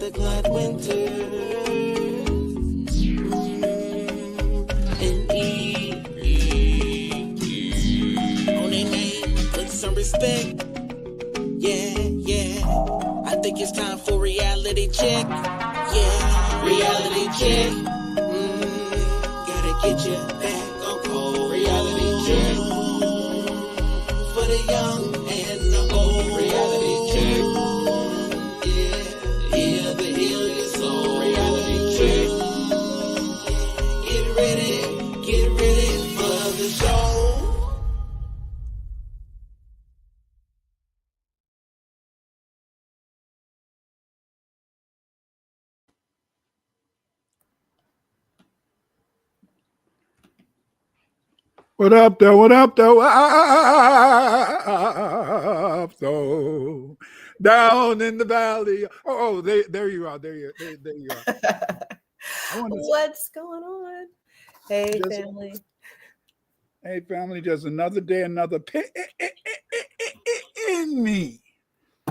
the glad winter. And on their name, put some respect. Yeah, yeah. I think it's time for reality check. Yeah, reality check. Gotta get you back on cold. Reality check. For the young and the old. Reality check. Yeah, heal your soul. Reality check. Get ready for the show. What up, though? What up, though? Up, though. Down in the valley. Oh, there you are. There you are. What's going on? Hey, family. Hey, family. Just another day, another in me.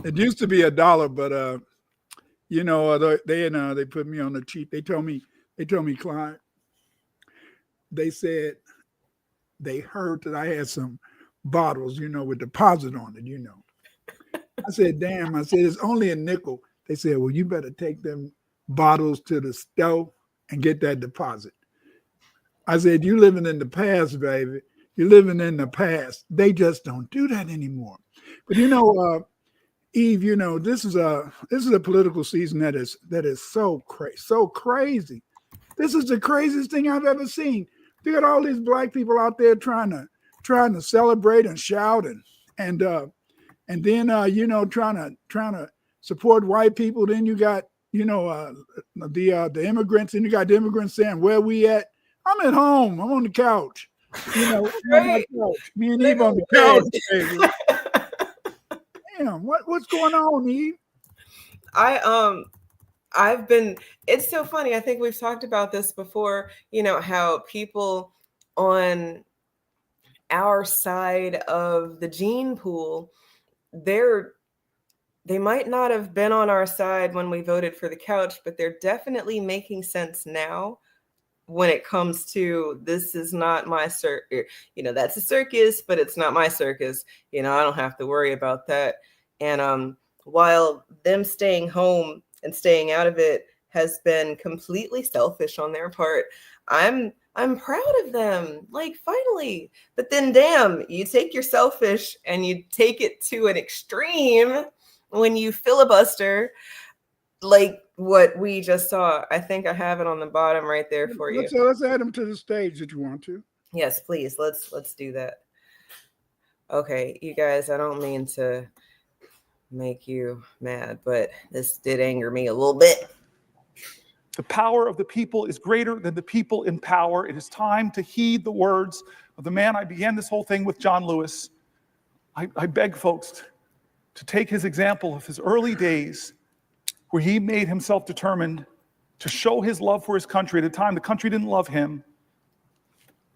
It used to be $1, but they put me on the cheap. They told me, Clyde. They said. They heard that I had some bottles, with deposit on it, I said, damn. I said, it's only a nickel. They said, well, you better take them bottles to the store and get that deposit. I said, you living in the past, baby. You're living in the past. They just don't do that anymore. But Eve, this is a political season that is so crazy. This is the craziest thing I've ever seen. You got all these black people out there trying to celebrate and shout and then trying to support white people. Then you got the immigrants, and you got the immigrants saying, "Where we at? I'm at home. I'm on the couch." Right. Me and Eve on the couch, baby. Damn, what's going on, Eve? It's so funny. I think we've talked about this before, how people on our side of the gene pool, they might not have been on our side when we voted for the couch, but they're definitely making sense now when it comes to, this is not my circus. That's a circus, but it's not my circus. I don't have to worry about that. And while them staying home and staying out of it has been completely selfish on their part, I'm proud of them, like, finally. But then, damn, you take your selfish and you take it to an extreme when you filibuster, like what we just saw. I think I have it on the bottom right there for you. Let's add them to the stage if you want to. Yes, please. Let's do that. Okay, you guys, I don't mean to make you mad, but this did anger me a little bit. The power of the people is greater than the people in power. It is time to heed the words of the man I began this whole thing with, John Lewis. I beg folks to take his example of his early days, where he made himself determined to show his love for his country at a time the country didn't love him,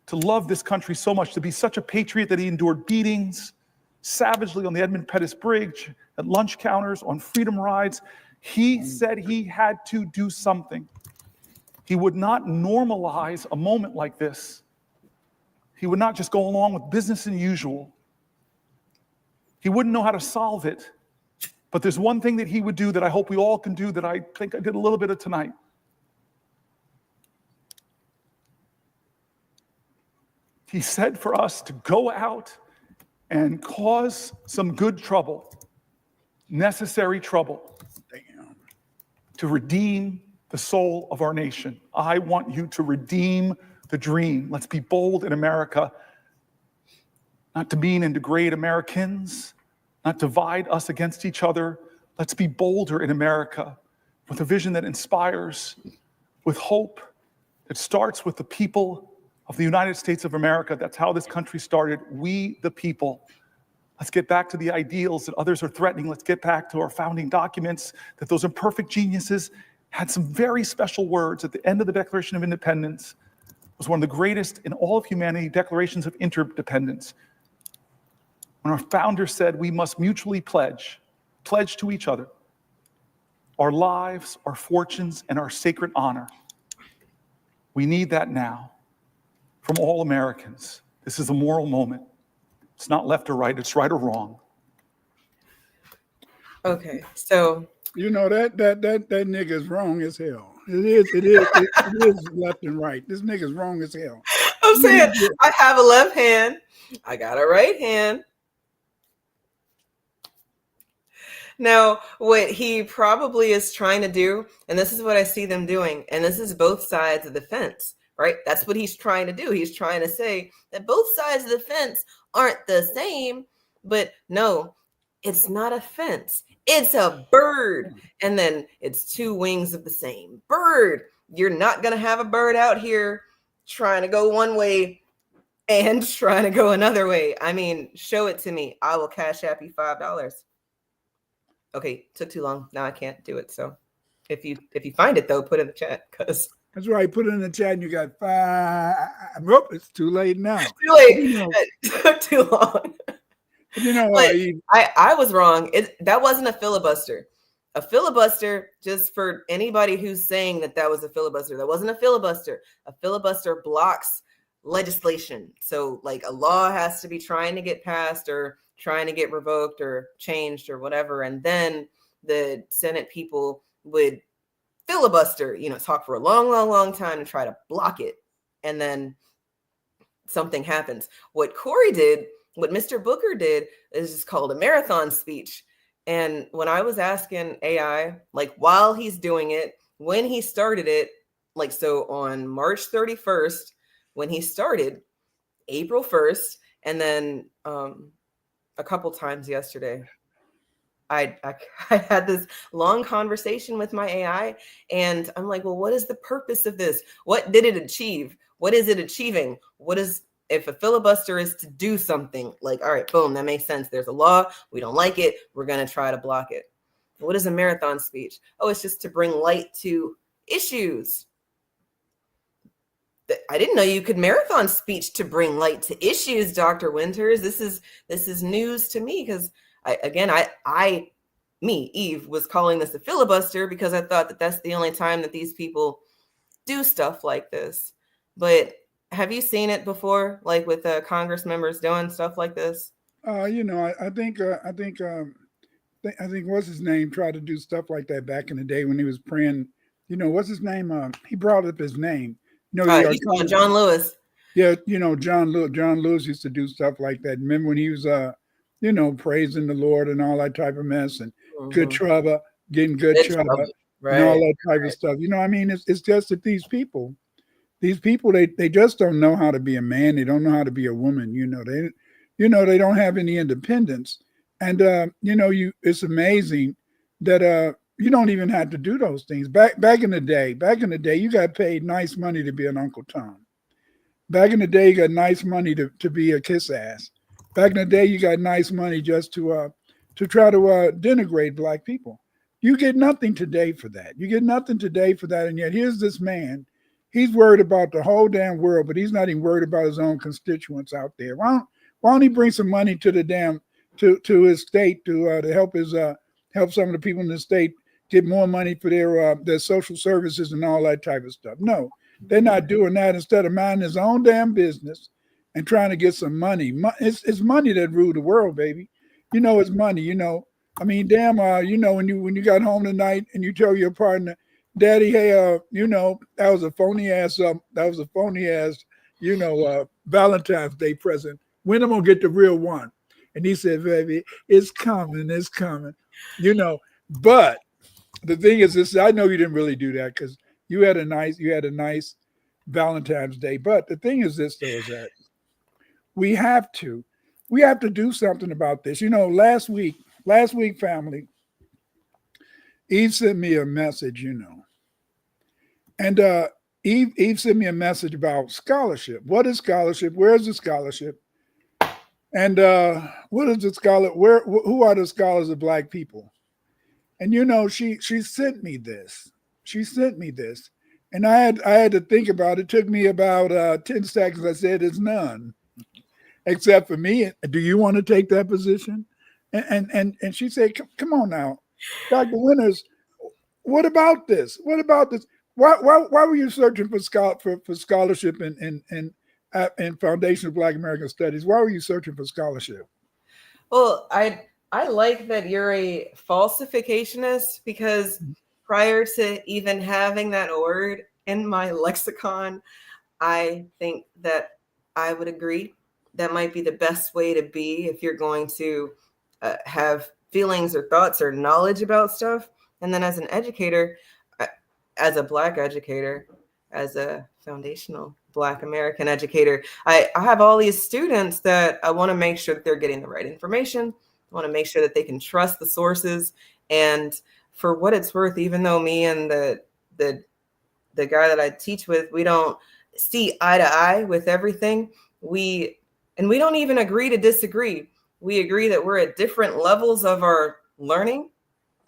to love this country so much, to be such a patriot that he endured beatings savagely on the Edmund Pettus Bridge, at lunch counters, on freedom rides. He said he had to do something. He would not normalize a moment like this. He would not just go along with business as usual. He wouldn't know how to solve it. But there's one thing that he would do that I hope we all can do, that I think I did a little bit of tonight. He said for us to go out and cause some good trouble, necessary trouble, to redeem the soul of our nation. I want you to redeem the dream. Let's be bold in America, not to mean and degrade Americans, not divide us against each other. Let's be bolder in America, with a vision that inspires, with hope that starts with the people of the United States of America. That's how this country started. We, the people. Let's get back to the ideals that others are threatening. Let's get back to our founding documents, that those imperfect geniuses had some very special words at the end of the Declaration of Independence. It was one of the greatest in all of humanity declarations of interdependence. When our founder said we must mutually pledge to each other our lives, our fortunes, and our sacred honor. We need that now from all Americans. This is a moral moment. It's not left or right, it's right or wrong. Okay, so You know that nigga's wrong as hell. It is left and right. This nigga's wrong as hell. I'm saying I have a left hand, I got a right hand. Now, what he probably is trying to do, and this is what I see them doing, and this is both sides of the fence, right? That's what he's trying to do. He's trying to say that both sides of the fence aren't the same, but no, it's not a fence. It's a bird. And then it's two wings of the same bird. You're not going to have a bird out here trying to go one way and trying to go another way. I mean, show it to me. I will cash app you $5. Okay, took too long. Now I can't do it. So if you find it though, put it in the chat, because that's right. Put it in the chat and you got 5. Oh, it's too late now. Too late. It took too long. You know, I was wrong. That wasn't a filibuster. A filibuster, just for anybody who's saying that was a filibuster, that wasn't a filibuster. A filibuster blocks legislation. So like a law has to be trying to get passed or trying to get revoked or changed or whatever. And then the Senate people would filibuster, talk for a long, long, long time and try to block it. And then something happens. What Corey did, what Mr. Booker did, is called a marathon speech. And when I was asking AI, like while he's doing it, when he started it, like so on March 31st, when he started, April 1st, and then a couple times yesterday, I had this long conversation with my AI, and I'm like, well, what is the purpose of this? What did it achieve? What is it achieving? If a filibuster is to do something, like, all right, boom, that makes sense. There's a law. We don't like it. We're going to try to block it. What is a marathon speech? Oh, it's just to bring light to issues. I didn't know you could marathon speech to bring light to issues, Dr. Winters. This is news to me, because Eve, was calling this a filibuster because I thought that that's the only time that these people do stuff like this. But have you seen it before, like with Congress members doing stuff like this? I think what's his name tried to do stuff like that back in the day when he was praying. What's his name? He brought up his name. He's called John Lewis. Yeah, John Lewis used to do stuff like that. Remember when he was praising the Lord and all that type of mess, and good trouble, getting good trouble, right, and all that type of stuff. It's just that these people, they just don't know how to be a man. They don't know how to be a woman. They don't have any independence. And it's amazing that you don't even have to do those things. Back in the day, you got paid nice money to be an Uncle Tom. Back in the day, you got nice money to be a kiss ass. Back in the day, you got nice money just to try to denigrate Black people. You get nothing today for that. And yet here's this man. He's worried about the whole damn world, but he's not even worried about his own constituents out there. Why don't he bring some money to the to his state to help help some of the people in the state get more money for their social services and all that type of stuff? No, they're not doing that. Instead of minding his own damn business and trying to get some money. It's money that rule the world, baby. It's money. Damn. When you got home tonight and you tell your partner, Daddy, hey, that was a phony ass Valentine's Day present. When am I gonna get the real one? And he said, baby, it's coming. But the thing is this, I know you didn't really do that because you had a nice Valentine's Day. But the thing is this, though, is that we have to do something about this. Last week, family, Eve sent me a message, and Eve sent me a message about scholarship. What is scholarship? Where is the scholarship? And what is the scholar? Who are the scholars of Black people? And she sent me this. And I had to think about it. It took me about 10 seconds. I said, it's none, except for me. Do you want to take that position? And she said, come on now, Dr. Winters, what about this? What about this? Why were you searching for scholarship in Foundation of Black American Studies? Why were you searching for scholarship? Well, I like that you're a falsificationist, because prior to even having that word in my lexicon, I think that I would agree that might be the best way to be if you're going to have feelings or thoughts or knowledge about stuff. And then as an educator, as a Black educator, as a foundational Black American educator, I have all these students that I want to make sure that they're getting the right information. I want to make sure that they can trust the sources. And for what it's worth, even though me and the guy that I teach with, we don't see eye to eye with everything, we don't even agree to disagree. We agree that we're at different levels of our learning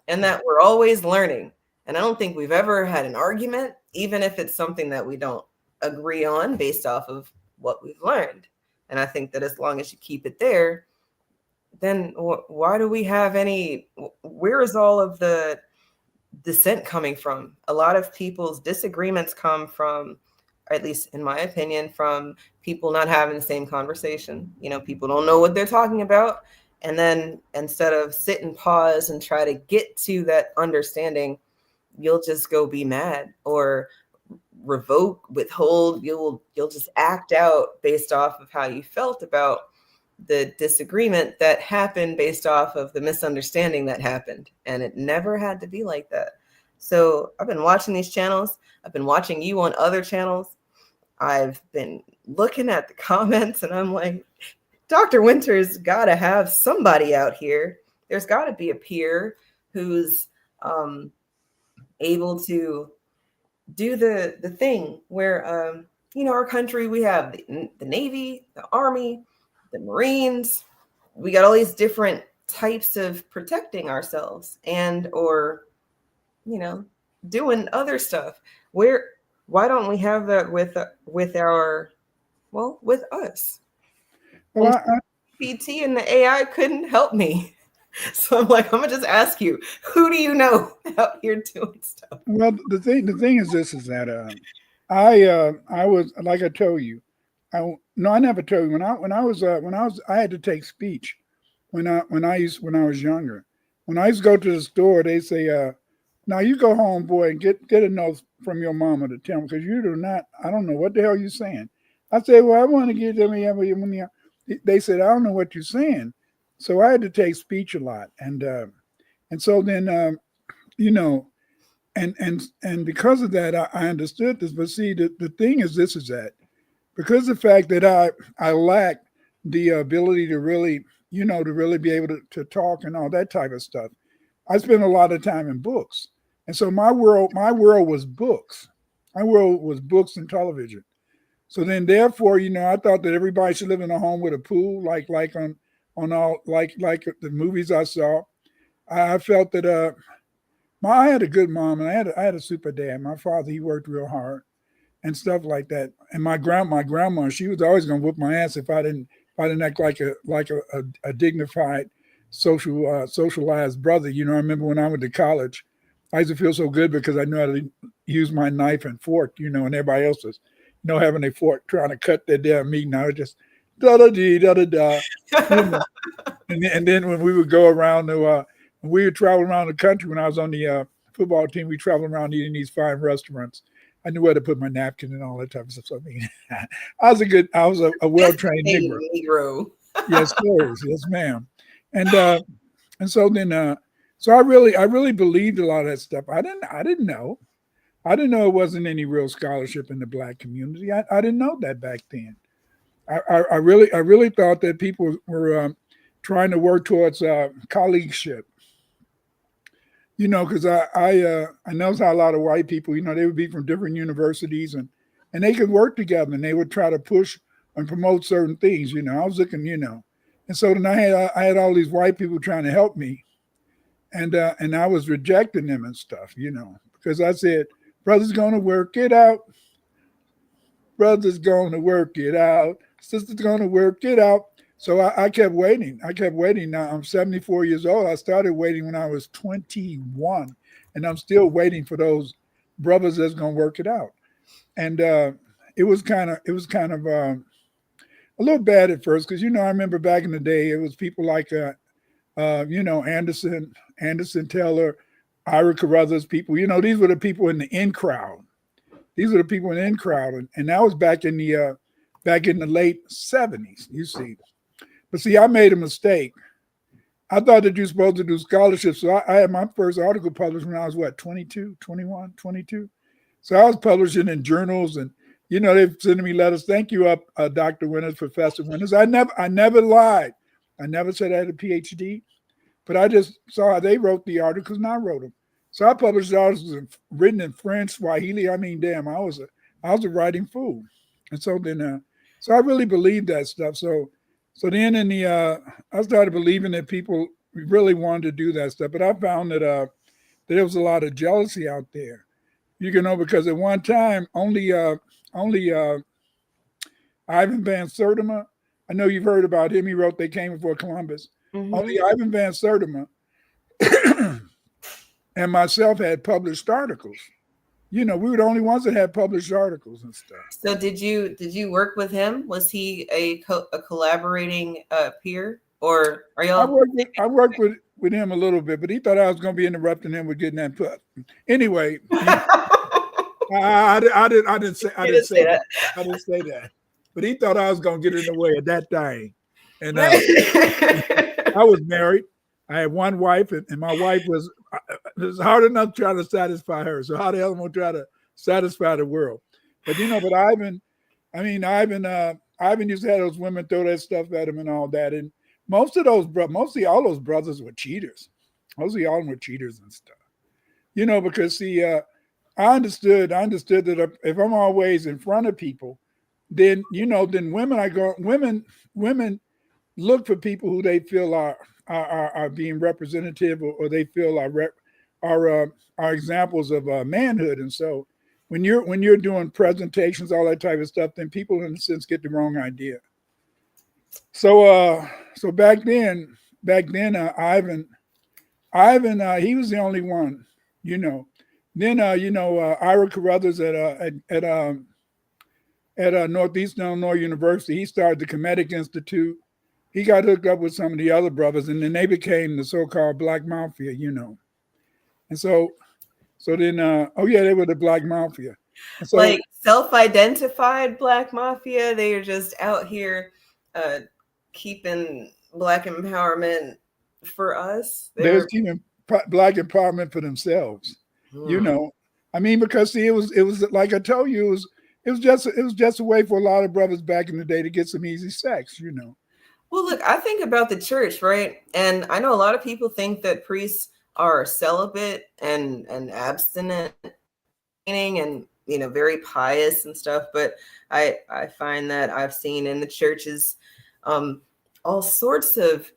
and that we're always learning. And I don't think we've ever had an argument, even if it's something that we don't agree on based off of what we've learned. And I think that as long as you keep it there, then why do we have where is all of the dissent coming from? A lot of people's disagreements come from, or at least in my opinion, from people not having the same conversation. People don't know what they're talking about. And then instead of sit and pause and try to get to that understanding, you'll just go be mad or revoke, withhold. You'll just act out based off of how you felt about the disagreement that happened based off of the misunderstanding that happened. And it never had to be like that. So I've been watching these channels. I've been watching you on other channels. I've been looking at the comments and I'm like, Dr. Winter's got to have somebody out here. There's got to be a peer who's able to do the thing where, our country, we have the Navy, the Army, the Marines. We got all these different types of protecting ourselves or doing other stuff. Why don't we have that with us? Well, PT and the AI couldn't help me. So I'm like, I'm gonna just ask you, who do you know out here doing stuff? well, the thing is this, is that I was, like I told you, I never told you, when I had to take speech when I was younger. When I used to go to the store, they say, now you go home, boy, and get a note from your mama to tell me, because you do not, I don't know what the hell you're saying. I said, well, I want to get them. They said, I don't know what you're saying. So I had to take speech a lot. And so then, and because of that, I understood this. But see, the thing is this, is that because of the fact that I lack the ability to really, to really be able to talk and all that type of stuff, I spent a lot of time in books. And so my world was books. My world was books and television. So then, therefore, I thought that everybody should live in a home with a pool, like on all the movies I saw. I felt that I had a good mom and I had a super dad. My father, he worked real hard and stuff like that. And my grandma, she was always gonna whoop my ass if I didn't act like a dignified socialized brother. I remember when I went to college, I used to feel so good because I knew how to use my knife and fork, and everybody else was, having a fork trying to cut their damn meat. And I was just da-da-dee, da-da-da. And then when we would go around we would travel around the country. When I was on the football team, we traveled around eating these fine restaurants. I knew where to put my napkin and all that type of stuff. So I mean, I was a well-trained Negro. Yes, sir. Yes, ma'am. And so then so I really believed a lot of that stuff. I didn't know. I didn't know it wasn't any real scholarship in the Black community. I didn't know that back then. I really thought that people were trying to work towards colleagueship. Because I noticed how a lot of white people, they would be from different universities and they could work together and they would try to push and promote certain things. I was looking, and so then I had all these white people trying to help me, and I was rejecting them and stuff, because I said, brother's going to work it out. Brother's going to work it out. Sister's going to work it out. So I kept waiting. Now I'm 74 years old. I started waiting when I was 21. and I'm still waiting for those brothers that's going to work it out. And it was kind of a little bad at first because I remember back in the day it was people like Anderson Taylor, Ira Carruthers, people. These were the people in the in crowd. These were the people in the in crowd, and that was back in the late 70s. You see, but see, I made a mistake. I thought that you're supposed to do scholarships. So I had my first article published when I was 22, 21, 22. So I was publishing in journals, and they're sending me letters. Thank you, Dr. Winters, Professor Winters. I never lied. I never said I had a PhD, but I just saw how they wrote the articles, and I wrote them. So I published articles written in French, Swahili. I mean, damn, I was a writing fool. And so then, so I really believed that stuff. So then I started believing that people really wanted to do that stuff. But I found that there was a lot of jealousy out there, because at one time only Ivan Van Sertima, I know you've heard about him. He wrote They Came Before Columbus. Mm-hmm. Only Ivan Van Sertima and myself had published articles. We were the only ones that had published articles and stuff. So did you work with him? Was he a collaborating peer, or are y'all? I worked with him a little bit, but he thought I was going to be interrupting him with getting that put. Anyway, I didn't say that. I didn't say that. But he thought I was going to get in the way of that thing. And I was married. I had one wife, and my wife was hard enough trying to satisfy her. So how the hell am I going to try to satisfy the world? But but Ivan used to have those women throw that stuff at him and all that. And mostly all those brothers were cheaters. Mostly all of them were cheaters and stuff. Because see, I understood that if I'm always in front of people, then women look for people who they feel are being representative, or they feel are examples of manhood. And so when you're doing presentations, all that type of stuff, then people in a sense get the wrong idea. So back then Ivan he was the only one, Then Ira Carruthers at Northeastern Illinois University, he started the Kemetic Institute. He got hooked up with some of the other brothers, and then they became the so-called Black Mafia, And so then, they were the Black Mafia. And so, like self-identified Black Mafia, they are just out here keeping Black empowerment for us. They're keeping Black empowerment for themselves. Because see, it was like I told you, it was just a way for a lot of brothers back in the day to get some easy sex, Well, look, I think about the church, right? And I know a lot of people think that priests are celibate and abstinent, and very pious and stuff. But I find that I've seen in the churches all sorts of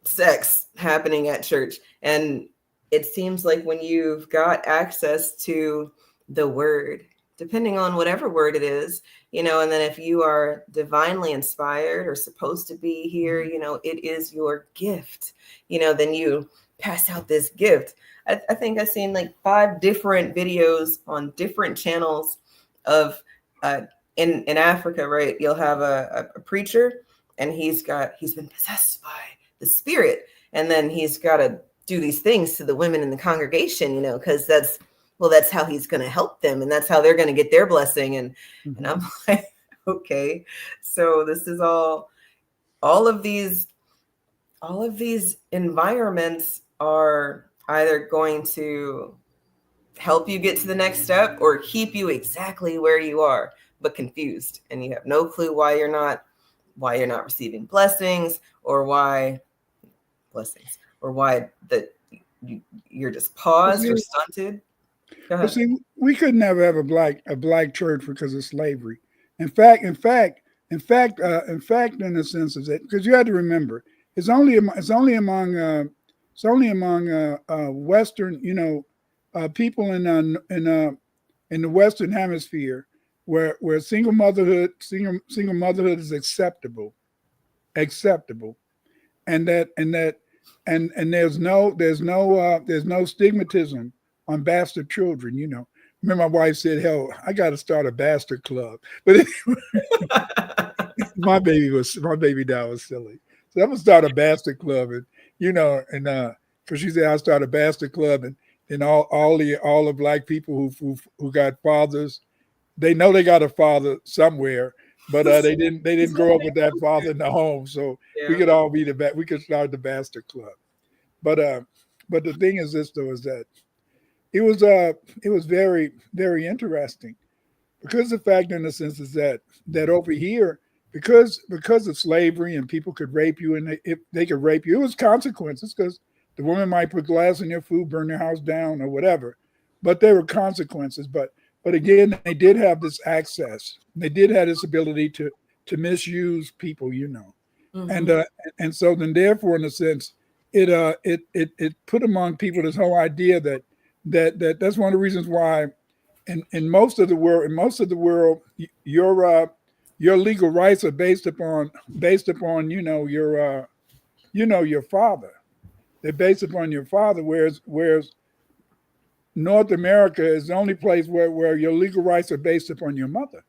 sex happening at church, and it seems like when you've got access to the word, depending on whatever word it is, and then if you are divinely inspired or supposed to be here, it is your gift, then you pass out this gift. I think I've seen like 5 different videos on different channels of in Africa, right? You'll have a preacher, and he's been possessed by the spirit, and then he's got to do these things to the women in the congregation, because that's how he's going to help them, and that's how they're going to get their blessing. And I'm like, okay, so this is all of these environments are either going to help you get to the next step or keep you exactly where you are, but confused, and you have no clue why you're not receiving blessings, or why that you're just paused or stunted. But see, we could never have a black church because of slavery. In fact, in a sense of it, because you have to remember, it's only among Western, people in the Western Hemisphere where single motherhood is acceptable, and that and there's no stigmatism on bastard children. You know, remember my wife said, "Hell, I got to start a bastard club," but my baby dad was silly, so I'm gonna start a bastard club, and you know, and because she said I'll start a bastard club, and all the black people who got fathers, they know they got a father somewhere, but they didn't grow up with that father in the home, so we Yeah. could all be we could start the bastard club. But the thing is this though, is that it was very, very interesting, because the fact in the sense is that over here, because of slavery and people could rape you, and if they could rape you, it was consequences, because the woman might put glass in your food, burn your house down, or whatever. But there were consequences. But again, they did have this access. They did have this ability to misuse people, you know. Mhm. And so then therefore, in a sense, it put among people this whole idea that's one of the reasons why in most of the world, your legal rights are based upon your father. They're based upon your father, whereas North America is the only place where your legal rights are based upon your mother.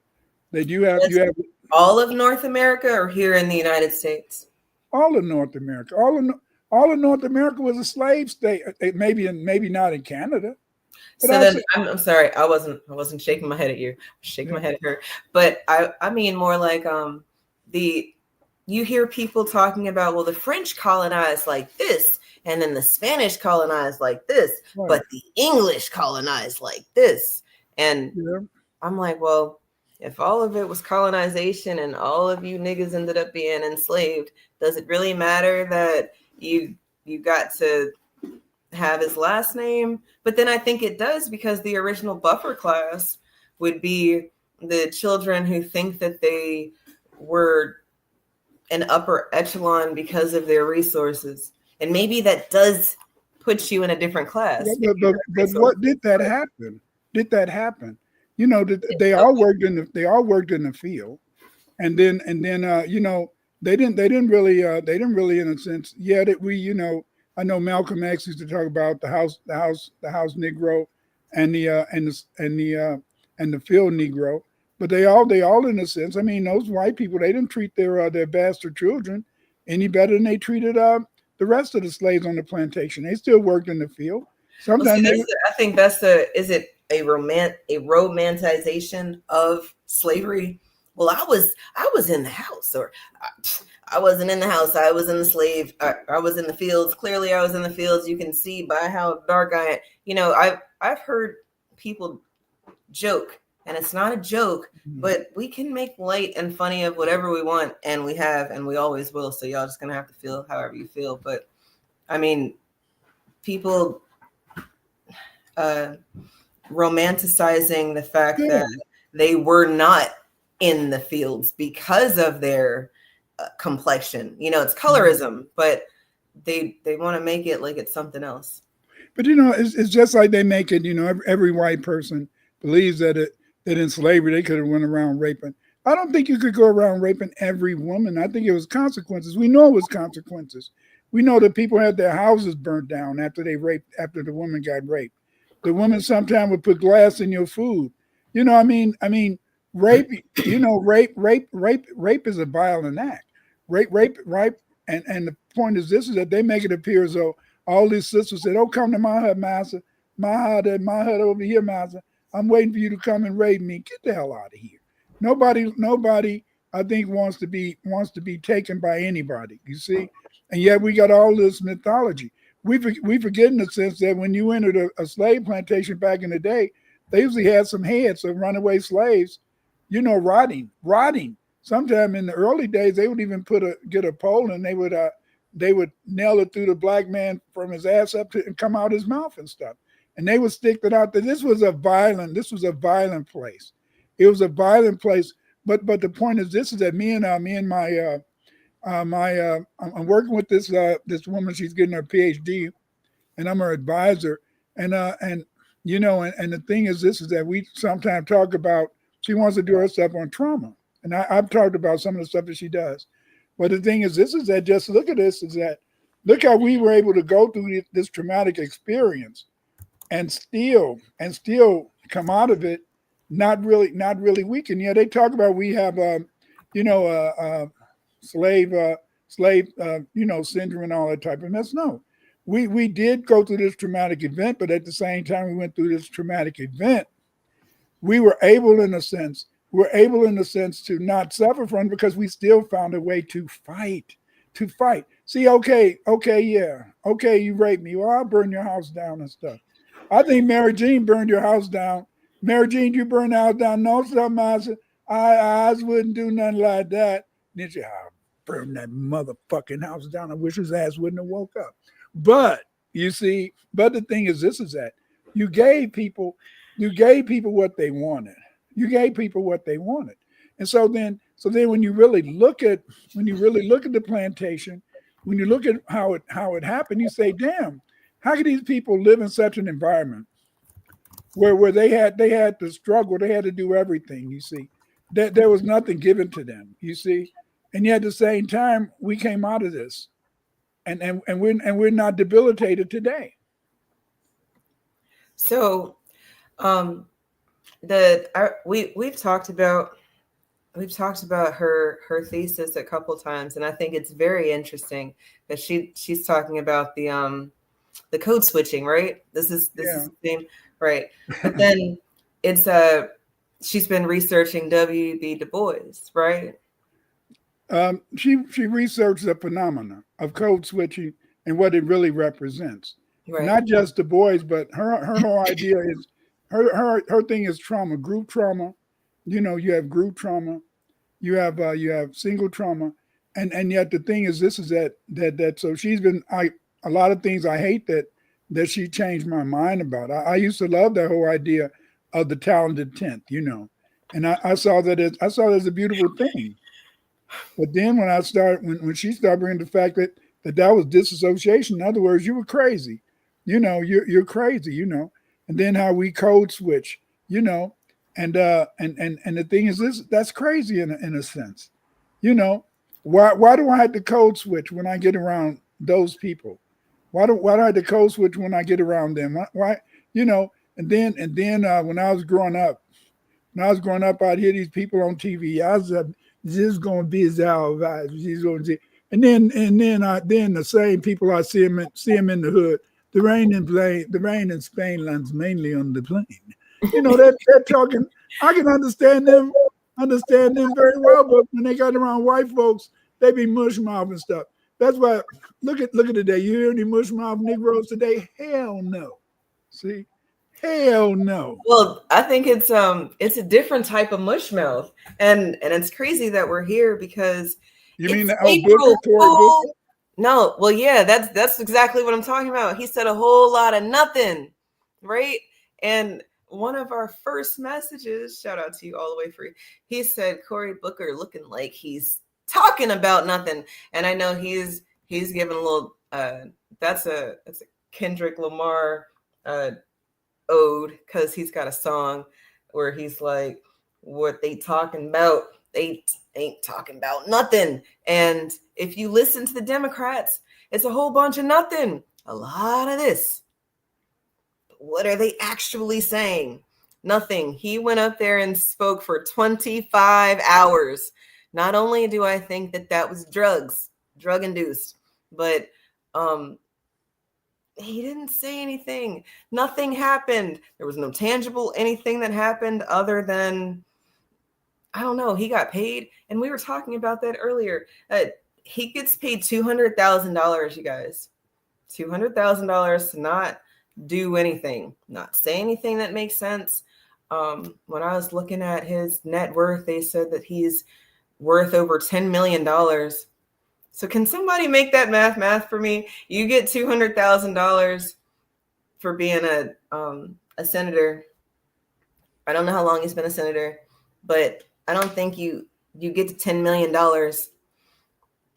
That That's you have all of North America or here in the United States? all of North America. All of North America was a slave state. Maybe not in Canada, but So I'd then say I'm sorry, I wasn't shaking my head at you. Shaking my head at her. But I mean more like the you hear people talking about, well, the French colonized like this, and then the Spanish colonized like this, right. but the English colonized like this. And Yeah. I'm like, well, if all of it was colonization and all of you niggas ended up being enslaved, does it really matter that you got to have his last name? But then I think it does, because the original buffer class would be the children who think that they were an upper echelon because of their resources. And maybe that does put you in a different class. But what did that happen? Did that happen? You know, they all Okay. worked in the field, and then you know, they didn't really, in a sense, yeah, that we, you know, I know Malcolm X used to talk about the house Negro, and the field Negro, but they all in a sense, I mean, those white people, they didn't treat their bastard children any better than they treated the rest of the slaves on the plantation. They still worked in the field. Well, see, Sometimes they I think that's is it a romanticization of slavery? Well, I was in the house, or I wasn't in the house. I was in the slave. I was in the fields. Clearly, I was in the fields. You can see by how dark I am. You know, I've heard people joke, and it's not a joke, but we can make light and funny of whatever we want, and we have, and we always will. So y'all just gonna have to feel however you feel. But I mean, people romanticizing the fact yeah. that they were not in the fields because of their complexion. You know, it's colorism, but they want to make it like it's something else. But you know, it's just like they make it. You know, every white person believes that in slavery they could have went around raping. I don't think you could go around raping every woman. I think it was consequences. We know it was consequences. We know that people had their houses burnt down after after the woman got raped. The woman sometimes would put glass in your food. You know, I mean, rape. You know, rape is a violent act. Rape. And the point is this: is that they make it appear as though all these sisters said, "Oh, come to my hut, master. My hut over here, master. I'm waiting for you to come and rape me. Get the hell out of here." Nobody, I think, wants to be taken by anybody. You see, and yet we got all this mythology. We forget in the sense that when you entered a slave plantation back in the day, they usually had some heads of runaway slaves, you know, rotting. Sometime in the early days, they would even get a pole, and they would nail it through the black man from his ass up to and come out his mouth and stuff. And they would stick it out there. This was a violent place. It was a violent place. But the point is this: is that I'm working with this woman. She's getting her PhD, and I'm her advisor. And you know, and the thing is this: is that we sometimes talk about. She wants to do her stuff on trauma, and I've talked about some of the stuff that she does. But the thing is this: is that just look at this: is that Look how we were able to go through this traumatic experience and still come out of it not really weak. And yeah, they talk about we have slave syndrome and all that type of mess. No, we did go through this traumatic event, but at the same time we went through this traumatic event, we were able in a sense to not suffer from it because we still found a way to fight. See, okay, yeah, okay, you raped me, well, I'll burn your house down and stuff. I think Mary Jean burned your house down. Mary Jean, you burned the house down. No, something I wouldn't do nothing like that. Then she, I'll burn that motherfucking house down. I wish his ass wouldn't have woke up. But you see, but the thing is, this is that you gave people what they wanted. And so then when you really look at the plantation, when you look at how it happened, you say, damn, how could these people live in such an environment where they had to struggle, they had to do everything, you see, that there was nothing given to them, you see, and yet at the same time we came out of this, and we're not debilitated today. So, we've talked about her thesis a couple times, and I think it's very interesting that she's talking about the code switching, right? This is the same, right? But then it's she's been researching W.B. Du Bois, right? She researched the phenomena of code switching and what it really represents. Right. Not just Du Bois, but her whole idea is her thing is trauma, group trauma. You know, you have group trauma, you have single trauma, and yet the thing is, this is that so she's been a lot of things I hate that she changed my mind about. I used to love that whole idea of the talented 10th, you know, and I saw that as a beautiful thing. But then when she started bringing the fact that was disassociation, in other words, you were crazy, you know, you're crazy, you know, and then how we code switch, you know, and the thing is this, that's crazy in a sense, you know, why do I have to code switch when I get around those people? Why do I have to code switch when I get around them? Why you know? And then when I was growing up, I'd hear these people on TV. I was this is going to be his vibe. She's going to see, and then the same people I see him in the hood. The rain in Spain lands mainly on the plain. You know, they're talking. I can understand them very well, but when they got around white folks, they be mush mouth and stuff. That's why look at today. You hear any mush mouth Negroes today? Hell no. See, hell no. Well, I think it's a different type of mush mouth, and it's crazy that we're here because you mean April Fool. No, well, yeah, that's exactly what I'm talking about. He said a whole lot of nothing, right? And one of our first messages, shout out to you all the way free. He said Cory Booker looking like he's talking about nothing, and I know he's giving a little. That's a Kendrick Lamar ode, because he's got a song where he's like, "What they talking about? They ain't talking about nothing." And if you listen to the Democrats, it's a whole bunch of nothing, a lot of this. What are they actually saying? Nothing. He went up there and spoke for 25 hours. Not only do I think that was drug induced, but he didn't say anything. Nothing happened. There was no tangible anything that happened other than, I don't know, he got paid. And we were talking about that earlier. He gets paid $200,000, you guys. $200,000 to not do anything, not say anything that makes sense. When I was looking at his net worth, they said that he's worth over $10 million. So can somebody make that math for me? You get $200,000 for being a senator. I don't know how long he's been a senator, but I don't think you get to $10 million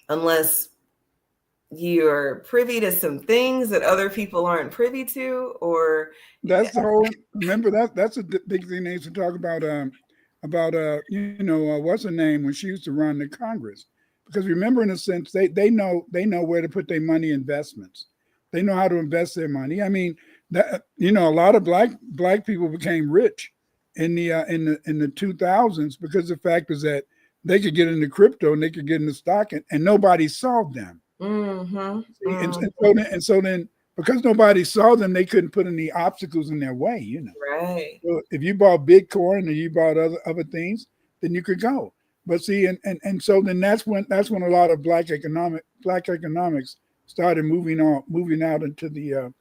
unless you're privy to some things that other people aren't privy to, or that's the whole. Remember that's a big thing they used to talk about what's her name when she used to run the Congress, because remember, in a sense, they know where to put their money investments. They know how to invest their money. I mean, that a lot of black people became rich in the 2000s because the fact is that they could get into crypto and they could get into stock, and nobody saw them. And so then because nobody saw them, they couldn't put any obstacles in their way. Right. So if you bought Bitcoin or you bought other things, then you could go. But see, and so then that's when a lot of black economics started moving out into the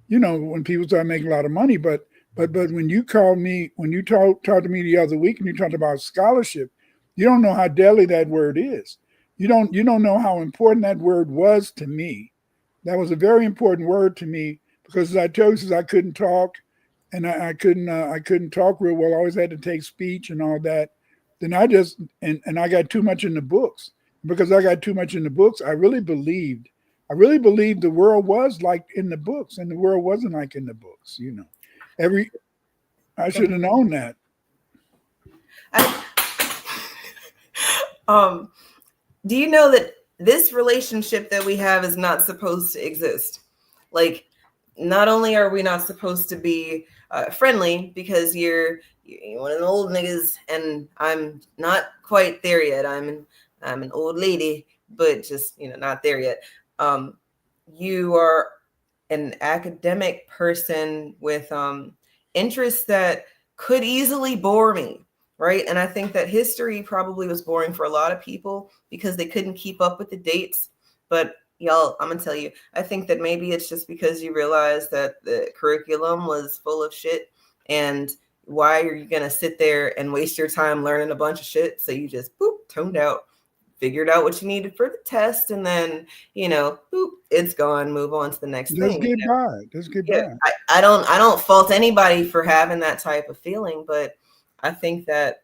when people started making a lot of money. But when you talked to me the other week and you talked about scholarship, you don't know how deadly that word is. You don't know how important that word was to me. That was a very important word to me because, as I told you, since I couldn't talk and I couldn't talk real well, I always had to take speech and all that. Then I just and I got too much in the books. Because I got too much in the books, I really believed the world was like in the books, and the world wasn't like in the books. I should have known that. Do you know that this relationship that we have is not supposed to exist? Like, not only are we not supposed to be friendly because you're one of the old niggas, and I'm not quite there yet. I'm an old lady, but just not there yet. You are an academic person with interests that could easily bore me, right? And I think that history probably was boring for a lot of people because they couldn't keep up with the dates. But y'all, I'm gonna tell you, I think that maybe it's just because you realize that the curriculum was full of shit, and why are you gonna sit there and waste your time learning a bunch of shit? So you just toned out, figured out what you needed for the test, and then it's gone. Move on to the next thing. Just get by. I don't fault anybody for having that type of feeling, but I think that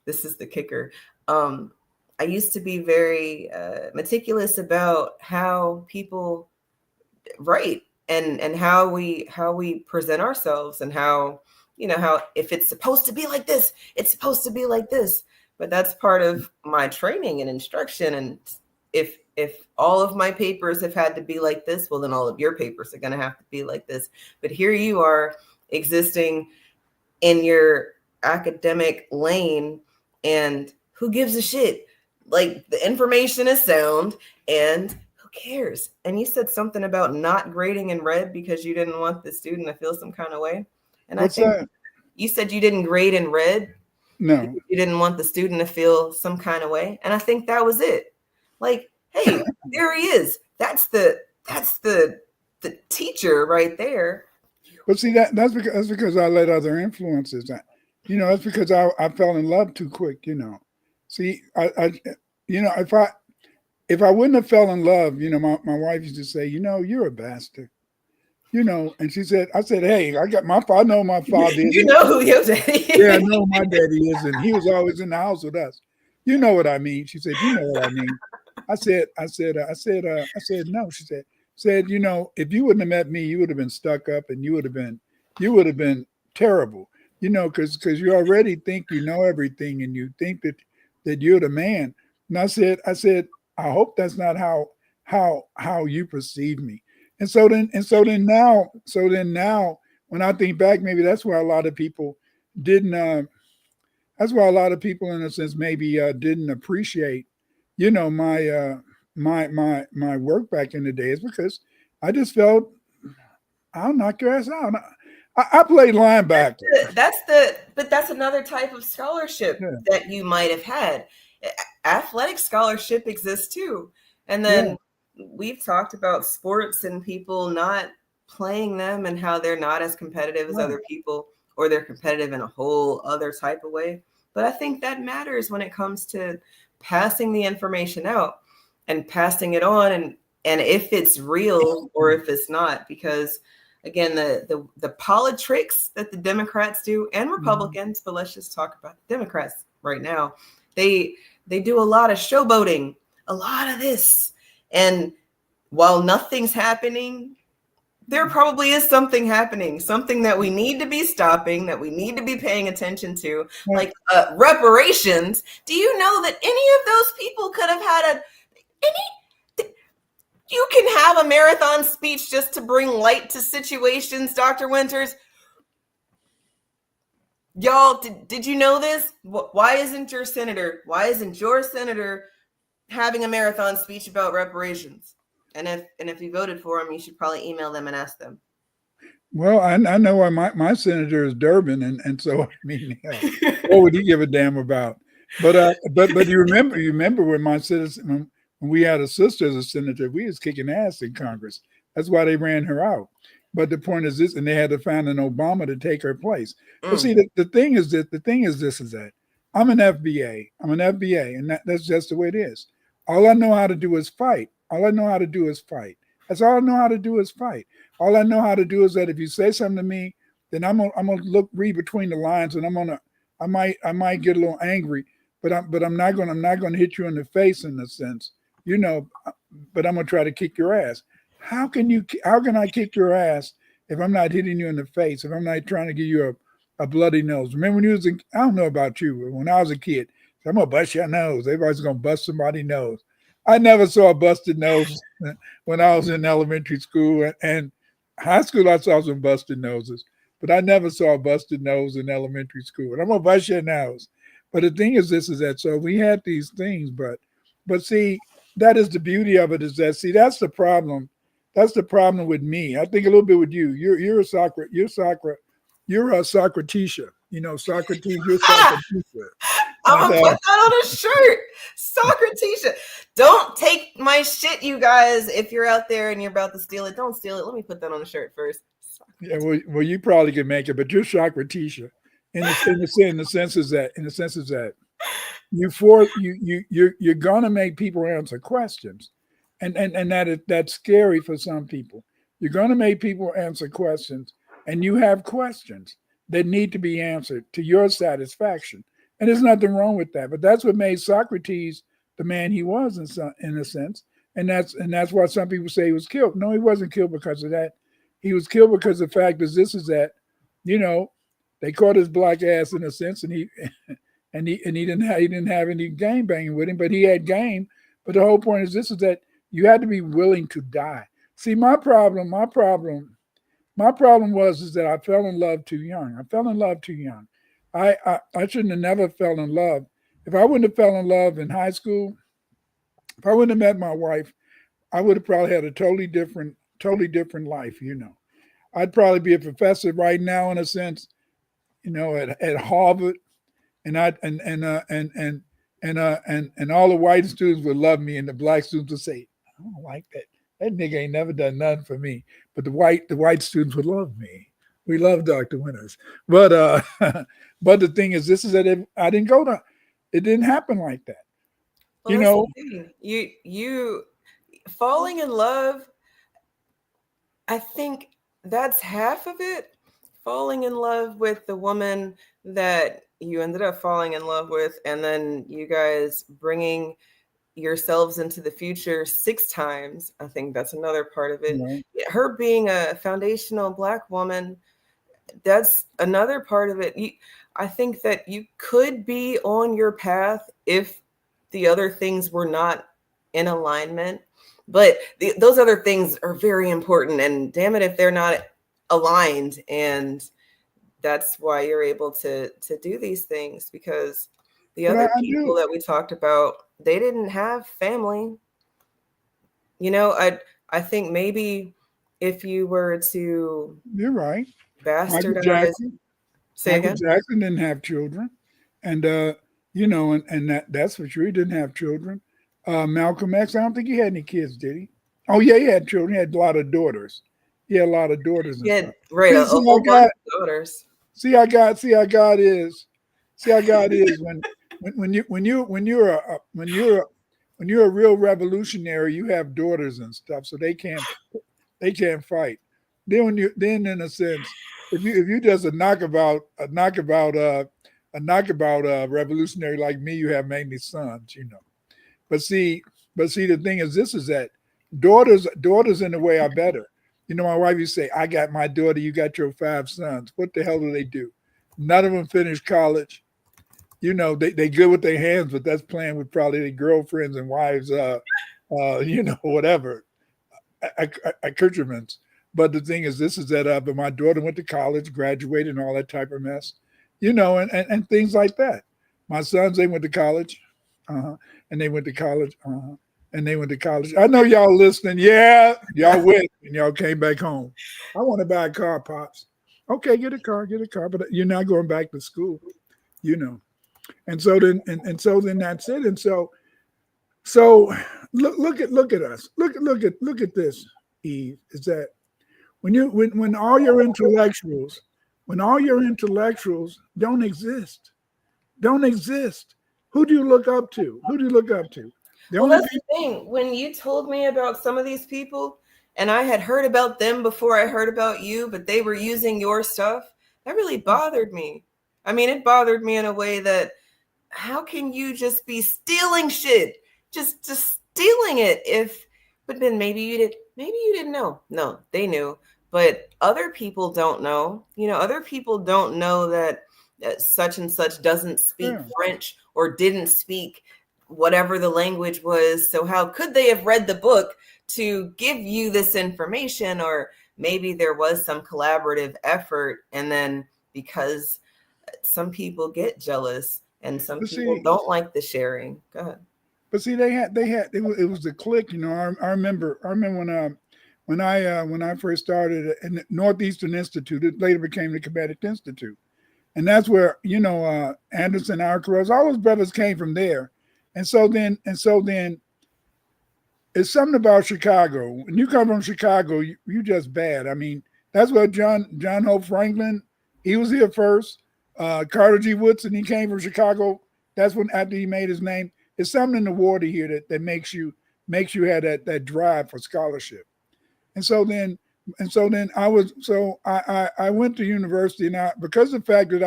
this is the kicker. I used to be very meticulous about how people write and how we present ourselves, and how if it's supposed to be like this, it's supposed to be like this. But that's part of my training and instruction. And if all of my papers have had to be like this, well, then all of your papers are going to have to be like this. But here you are existing in your academic lane, and who gives a shit? Like, the information is sound, and who cares? And you said something about not grading in red because you didn't want the student to feel some kind of way. And What's I think that? You said you didn't grade in red. No. You didn't want the student to feel some kind of way. And I think that was it. Like, hey, there he is. That's the teacher right there. But see, that's because I let other influences. That's because I fell in love too quick. See, if I wouldn't have fell in love, my wife used to say, you're a bastard. And I said, hey, I know my father is. You know who your daddy is. Yeah, I know my daddy is, and he was always in the house with us. You know what I mean? She said, you know what I mean? I said, no. She said, if you wouldn't have met me, you would have been stuck up, and you would have been terrible, because you already think you know everything, and you think that you're the man. And I said, I hope that's not how you perceive me. And so then now, when I think back, maybe that's why a lot of people didn't. That's why a lot of people, in a sense, maybe didn't appreciate, my work back in the day. Is because I just felt I'll knock your ass out. I played linebacker. But that's another type of scholarship that you might have had. Athletic scholarship exists too, and then. We've talked about sports and people not playing them and how they're not as competitive as other people, or they're competitive in a whole other type of way. But I think that matters when it comes to passing the information out and passing it on, and if it's real or if it's not, because again, the politics that the Democrats do, and Republicans, but let's just talk about the Democrats right now. They do a lot of showboating, a lot of this. And while nothing's happening, there probably is something happening, something that we need to be stopping, that we need to be paying attention to, like reparations. Do you know that any of those people could have had you can have a marathon speech just to bring light to situations, Dr. Winters. Y'all, did you know this? Why isn't your senator having a marathon speech about reparations? And if you voted for him, you should probably email them and ask them. Well, I know why my senator is Durbin, and so I mean, what would he give a damn about? But you remember when my citizen when we had a sister as a senator, we was kicking ass in Congress. That's why they ran her out. But the point is this, and they had to find an Obama to take her place. But see, the thing is that I'm an FBA, and that's just the way it is. All I know how to do is fight. That's all I know how to do is fight. All I know how to do is that if you say something to me, then I'm gonna read between the lines, and I might get a little angry, but I'm not gonna hit you in the face in a sense, but I'm gonna try to kick your ass. How can I kick your ass if I'm not hitting you in the face, if I'm not trying to give you a bloody nose? Remember when you was I don't know about you, but when I was a kid, I'm gonna bust your nose. Everybody's gonna bust somebody's nose. I never saw a busted nose when I was in elementary school and high school. I saw some busted noses, but I never saw a busted nose in elementary school. And I'm gonna bust your nose. But the thing is that so we had these things, but see, that is the beauty of it, is that, see, that's the problem. That's the problem with me. I think a little bit with you. You're a Socratesia. Socrates, you're Socratesia. I'm gonna put that on a shirt. Socratesia. Don't take my shit, you guys. If you're out there and you're about to steal it, don't steal it. Let me put that on a shirt first. Yeah, well, you probably can make it, but you're Socratesia. In the sense is that you're gonna make people answer questions. And that's scary for some people. You're going to make people answer questions, and you have questions that need to be answered to your satisfaction. And there's nothing wrong with that. But that's what made Socrates the man he was in a sense. And that's why some people say he was killed. No, he wasn't killed because of that. He was killed because the fact is that, they caught his black ass in a sense, and he didn't have any game banging with him, but he had game. But the whole point is that you had to be willing to die. See, my problem was that I fell in love too young. I shouldn't have never fell in love. If I wouldn't have fell in love in high school, if I wouldn't have met my wife, I would have probably had a totally different life. I'd probably be a professor right now in a sense, at Harvard, and all the white students would love me, and the black students would say, I don't like that. That nigga ain't never done nothing for me. But the white students would love me. We love Dr. Winters. But but the thing is that I didn't go to, it didn't happen like that. Well, you falling in love, I think that's half of it. Falling in love with the woman that you ended up falling in love with, and then you guys bringing yourselves into the future 6 times. I think that's another part of it. Right. Her being a foundational Black woman, that's another part of it. I think that you could be on your path if the other things were not in alignment, but those other things are very important, and damn it if they're not aligned. And that's why you're able to do these things, because the other people that we talked about, they didn't have family. I think maybe if you were to, you're right, bastardize. Michael Jackson didn't have children, and that's for sure. He didn't have children. Malcolm X, I don't think he had any kids, did he? Oh yeah, he had children. He had a lot of daughters. Yeah, right. A whole bunch of daughters. See how God is. See how God is when you're a real revolutionary, you have daughters and stuff, so they can't fight. Then in a sense, if you just a knockabout revolutionary like me, you have mainly sons, But see, the thing is that daughters in a way are better. You know, my wife used to say, I got my daughter, you got your 5 sons. What the hell do they do? None of them finished college. You know, they good with their hands, but that's playing with probably their girlfriends and wives, you know, whatever, accoutrements. But the thing is, this is that, but my daughter went to college, graduated, and all that type of mess, you know, and things like that. My sons, they went to college, and they went to college, and they went to college. I know y'all listening. Yeah, y'all went and y'all came back home. I want to buy a car, Pops. Okay, get a car, but you're not going back to school, you know. And so then, and so then that's it. And so look at us. Look at this, Eve. Is that when all your intellectuals don't exist, who do you look up to? Well, that's the thing. When you told me about some of these people, and I had heard about them before I heard about you, but they were using your stuff, that really bothered me. I mean, it bothered me in a way that, how can you just be stealing shit? Just stealing it. But then maybe you didn't know. No, they knew. But other people don't know. You know, other people don't know that such and such doesn't speak French or didn't speak whatever the language was. So how could they have read the book to give you this information? Or maybe there was some collaborative effort, and then because some people get jealous and some people don't like the sharing. Go ahead. But see, it was the clique, you know. I remember when I first started in the Northeastern Institute. It later became the Comedic Institute, and that's where, you know, Anderson, Arcaros, all those brothers came from there. And so then it's something about Chicago. When you come from Chicago, you just bad. I mean, that's what John Hope Franklin, he was here first. Carter G. Woodson, he came from Chicago. That's when, after he made his name. It's something in the water here that makes you have that drive for scholarship. And so then I went to university, and because of the fact that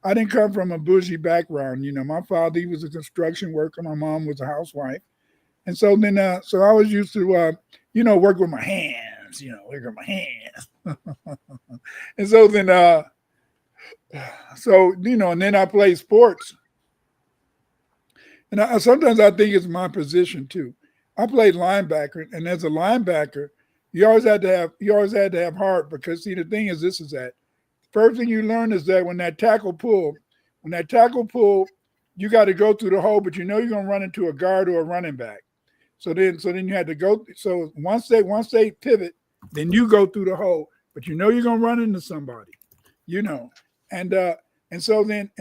I didn't come from a bougie background. You know, my father, he was a construction worker. My mom was a housewife. And so then, so I was used to, you know, work with my hands, And so then, so, you know, and then I played sports. And sometimes I think it's my position too. I played linebacker, and as a linebacker, you always had to have heart, because see, the thing is, this is that first thing you learn is that when that tackle pull, you got to go through the hole, but you know you're gonna run into a guard or a running back. So then you had to go. So once they pivot, then you go through the hole, but you know you're gonna run into somebody, you know. And so then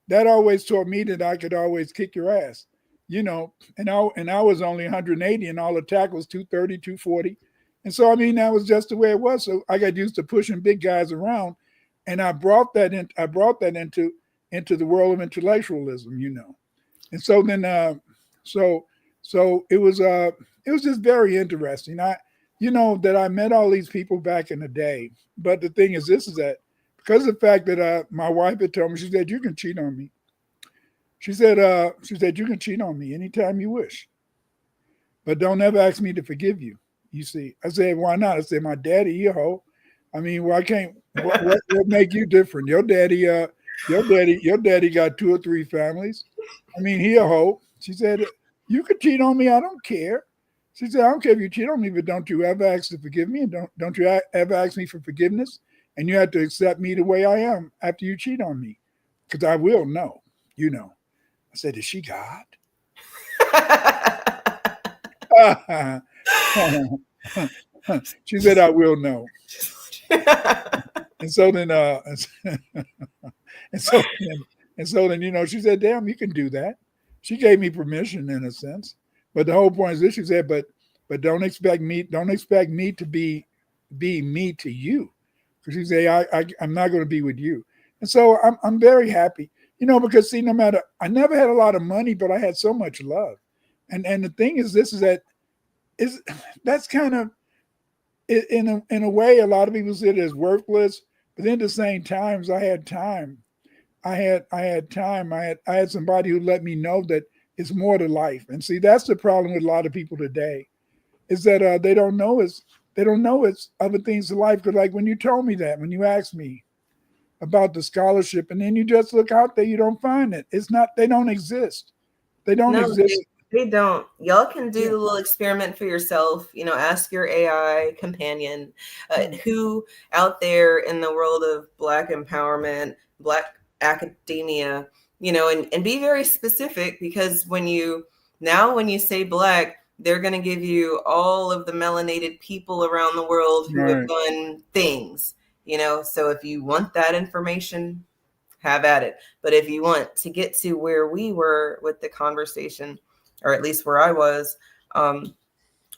that always taught me that I could always kick your ass, you know. And I was only 180, and all the tackles 230, 240. And so, I mean, that was just the way it was. So I got used to pushing big guys around, and I brought that into the world of intellectualism, you know. And so then, so it was just very interesting. You know, that I met all these people back in the day. But the thing is, this is that because of the fact that my wife had told me, she said, you can cheat on me. She said, you can cheat on me anytime you wish, but don't ever ask me to forgive you. You see, I said, why not? I said, my daddy, you hoe. I mean, why can't, what make you different? Your daddy got 2 or 3 families. I mean, he a hoe. She said, you can cheat on me. I don't care. She said, I don't care if you cheat on me, but don't you ever ask to forgive me. And don't you ever ask me for forgiveness. And you have to accept me the way I am after you cheat on me, because I will know, you know. I said, is she God? She said, I will know. And so then, you know, she said, damn, you can do that. She gave me permission in a sense. But the whole point is this, she said, but don't expect me to be me to you. Because she said, I'm not going to be with you. And so I'm very happy, you know, because see, I never had a lot of money, but I had so much love. And the thing is, that's kind of, in a way, a lot of people see it as worthless, but then at the same times, I had time. I had somebody who let me know that it's more to life. And see, that's the problem with a lot of people today, is that they don't know They don't know it's other things in life. Because like when you told me that, when you asked me about the scholarship, and then you just look out there, you don't find it. It's not, they don't exist. They don't No, exist. they don't. Y'all can do Yeah. the little experiment for yourself. You know, ask your AI companion who out there in the world of Black empowerment, Black academia, you know, and be very specific, because when you say Black, they're going to give you all of the melanated people around the world who have Right. done things, you know. So if you want that information, have at it. But if you want to get to where we were with the conversation, or at least where I was,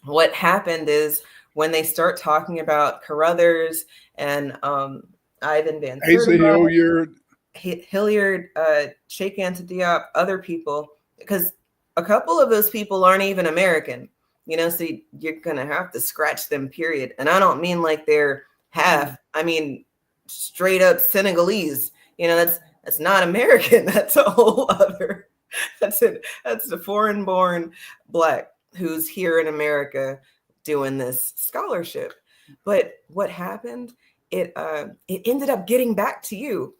what happened is when they start talking about Carruthers and Ivan Van Asa Sertima, Hilliard. Hilliard, Sheikh Anta Diop, other people, because a couple of those people aren't even American, you know, so you're going to have to scratch them, period. And I don't mean like they're half, I mean straight up Senegalese. You know, that's not American. That's a whole other, that's the foreign-born Black who's here in America doing this scholarship. But what happened? It ended up getting back to you,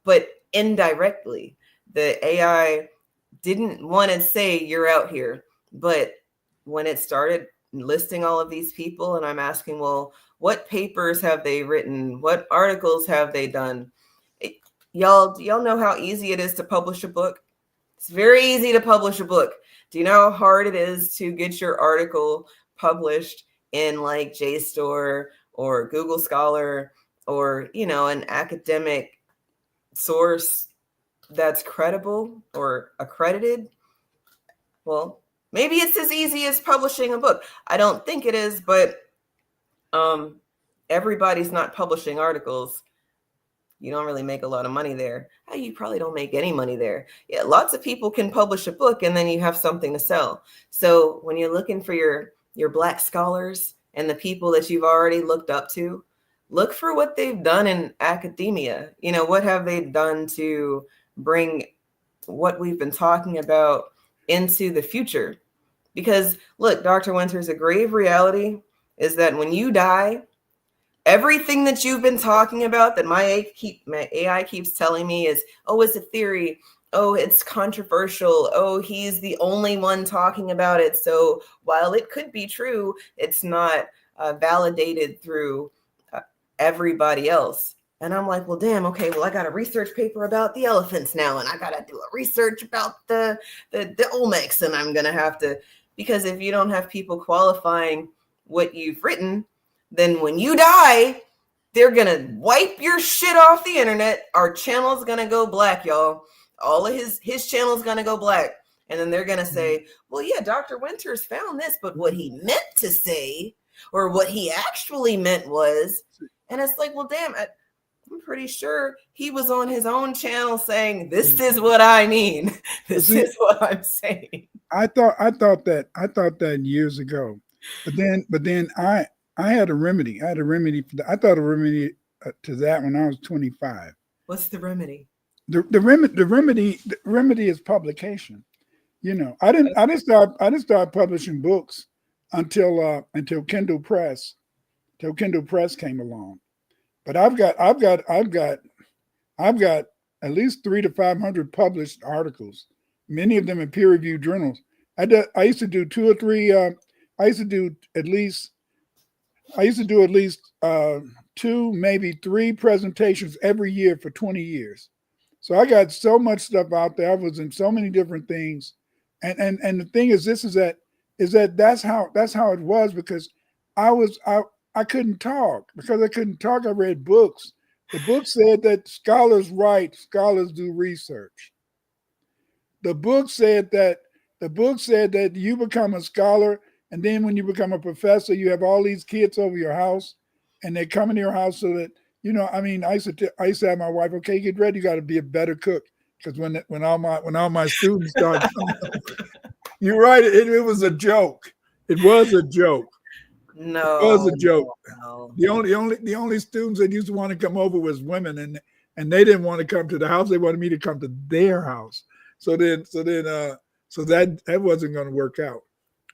but indirectly. The AI didn't want to say you're out here, but when it started listing all of these people, and I'm asking, well, what papers have they written? What articles have they done? Y'all know how easy it is to publish a book? It's very easy to publish a book. Do you know how hard it is to get your article published in like JSTOR or Google Scholar, or, you know, an academic source that's credible or accredited? Well, maybe it's as easy as publishing a book. I don't think it is, but everybody's not publishing articles. You don't really make a lot of money there. You probably don't make any money there. Yeah, lots of people can publish a book and then you have something to sell. So when you're looking for your Black scholars and the people that you've already looked up to, look for what they've done in academia. You know, what have they done to bring what we've been talking about into the future? Because look, Dr. Winters, a grave reality is that when you die, everything that you've been talking about that my AI keeps telling me is, oh, it's a theory. Oh, it's controversial. Oh, he's the only one talking about it. So while it could be true, it's not validated through everybody else. And I'm like, well, damn, okay, well, I got a research paper about the elephants now, and I got to do a research about the Olmecs, and I'm going to have to, because if you don't have people qualifying what you've written, then when you die, they're going to wipe your shit off the internet. Our channel's going to go black, y'all. All of his channel's going to go black. And then they're going to say, well, yeah, Dr. Winters found this, but what he meant to say, or what he actually meant was, and it's like, well, damn, I'm pretty sure he was on his own channel saying, this is what I mean. This is what I'm saying. I thought that years ago, but then I had a remedy. I thought a remedy to that when I was 25. What's the remedy? The remedy is publication. You know, I didn't start publishing books until Kindle Press came along. But I've got at least 300 to 500 published articles, many of them in peer-reviewed journals. I used to do 2 or 3. I used to do at least 2, maybe 3 presentations every year for 20 years. So I got so much stuff out there. I was in so many different things, and the thing is, that's how it was, because I couldn't talk. Because I couldn't talk, I read books. The book said that scholars write, scholars do research. The book said that you become a scholar, and then when you become a professor, you have all these kids over your house, and they come into your house so that, you know, I mean, I used to have my wife, okay, get ready, you got to be a better cook, because when all my students start coming over, you're right, it was a joke. It was a joke. No, it was a joke. No. The only students that used to want to come over was women, and they didn't want to come to the house. They wanted me to come to their house. So that wasn't going to work out.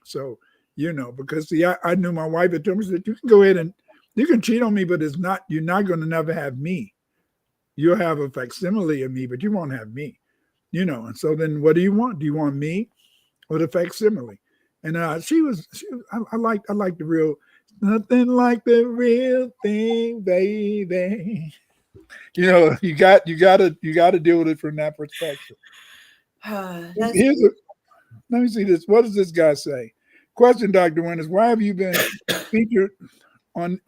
So because see, I knew my wife had told me, said, you can go ahead and you can cheat on me, but you're not going to never have me. You'll have a facsimile of me, but you won't have me, And so then what do you want? Do you want me or the facsimile? And I like the real, nothing like the real thing, baby. You got to deal with it from that perspective. Let me see this. What does this guy say? Question, Dr. Winters, why haven't you been featured on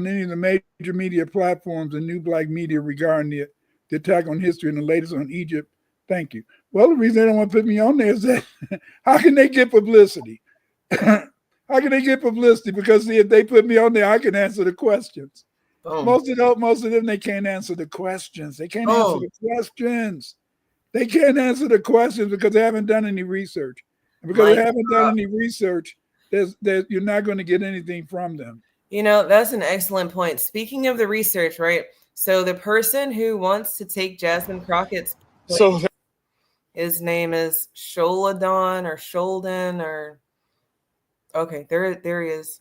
any of the major media platforms and new black media regarding the attack on history and the latest on Egypt? Thank you. Well, the reason they don't want to put me on there is that how can they get publicity? How can they get publicity? Because see, if they put me on there, I can answer the questions. Most of them, they can't answer the questions. They can't answer the questions. They can't answer the questions because they haven't done any research. And because they haven't done any research, you're not going to get anything from them. That's an excellent point. Speaking of the research, right? So the person who wants to take Jasmine Crockett's place, his name is Sholadon or Sholden or okay, there he is.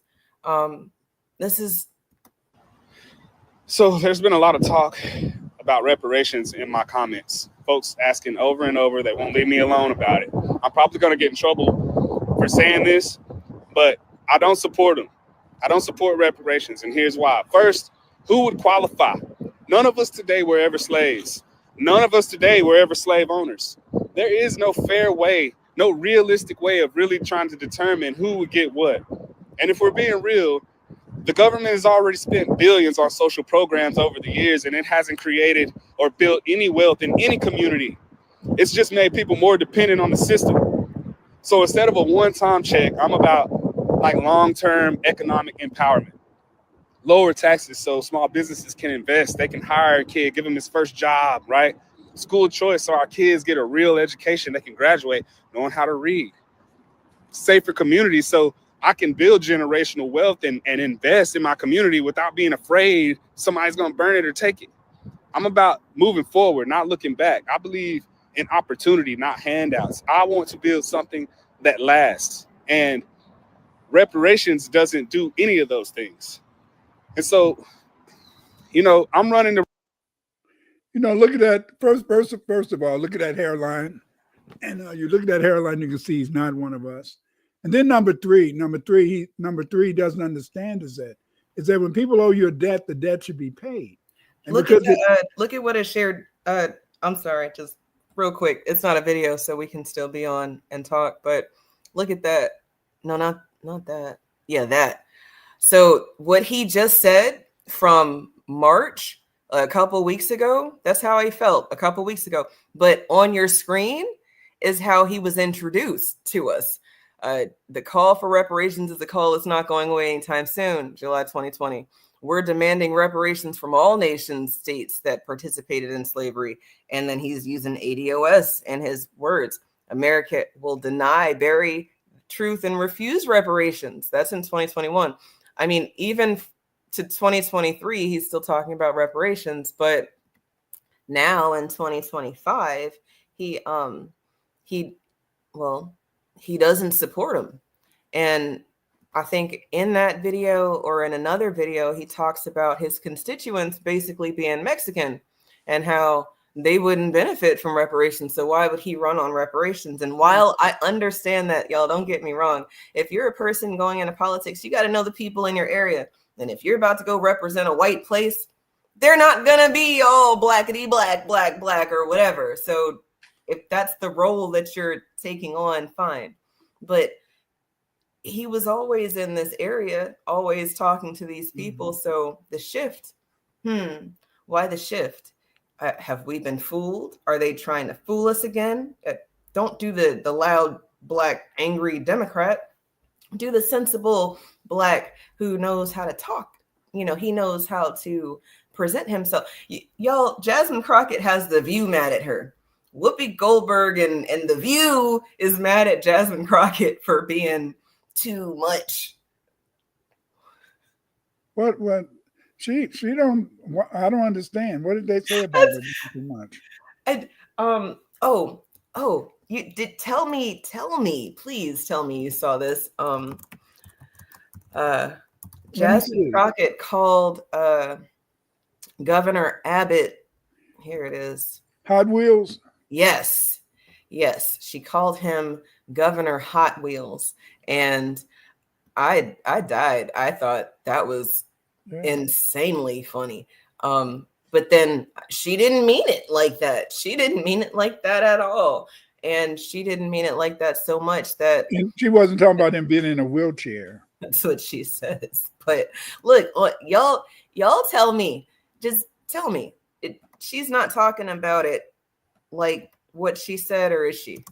So there's been a lot of talk about reparations in my comments. Folks asking over and over, they won't leave me alone about it. I'm probably going to get in trouble for saying this, but I don't support them. I don't support reparations, and here's why. First, who would qualify? None of us today were ever slaves. None of us today were ever slave owners. There is no fair way, no realistic way of really trying to determine who would get what. And if we're being real, the government has already spent billions on social programs over the years, and it hasn't created or built any wealth in any community. It's just made people more dependent on the system. So instead of a one-time check, I'm about like long-term economic empowerment. Lower taxes so small businesses can invest. They can hire a kid, give him his first job, right? School choice so our kids get a real education. They can graduate knowing how to read. Safer communities so I can build generational wealth and invest in my community without being afraid somebody's going to burn it or take it. I'm about moving forward, not looking back. I believe in opportunity, not handouts. I want to build something that lasts. And reparations doesn't do any of those things. And so, I'm running the... Look at that. First of all, look at that hairline. And you look at that hairline, you can see he's not one of us. And then number three doesn't understand is that when people owe you a debt, the debt should be paid. And look at what is shared. I'm sorry, just real quick. It's not a video, so we can still be on and talk. But look at that. No, not that. Yeah, that. So what he just said from March a couple weeks ago, that's how he felt a couple weeks ago. But on your screen is how he was introduced to us. The call for reparations is a call that's not going away anytime soon, July 2020. We're demanding reparations from all nations, states that participated in slavery. And then he's using ADOS in his words. America will deny, bury truth, and refuse reparations. That's in 2021. I mean, even to 2023, he's still talking about reparations. But now in 2025, he doesn't support them. And I think in that video or in another video, he talks about his constituents basically being Mexican and how they wouldn't benefit from reparations. So why would he run on reparations? And while I understand that, y'all, don't get me wrong, if you're a person going into politics, you got to know the people in your area. And if you're about to go represent a white place, they're not going to be all blackety black, black, black, or whatever. So if that's the role that you're taking on, fine. But he was always in this area, always talking to these people. Mm-hmm. So the shift, why the shift? Have we been fooled? Are they trying to fool us again? Don't do the loud, black, angry Democrat. Do the sensible black who knows how to talk. He knows how to present himself. Y'all, Jasmine Crockett has The View mad at her. Whoopi Goldberg and The View is mad at Jasmine Crockett for being too much. What? She don't. I don't understand. What did they say about her too much? You did tell me, please tell me you saw this. Jasmine Crockett called Governor Abbott. Here it is. Hot Wheels. Yes. She called him Governor Hot Wheels, and I died. I thought that was insanely funny. But then she didn't mean it like that. She didn't mean it like that at all. And she didn't mean it like that so much that And she wasn't talking about him being in a wheelchair. That's what she says. But look, y'all tell me. Just tell me. She's not talking about it like what she said, or is she?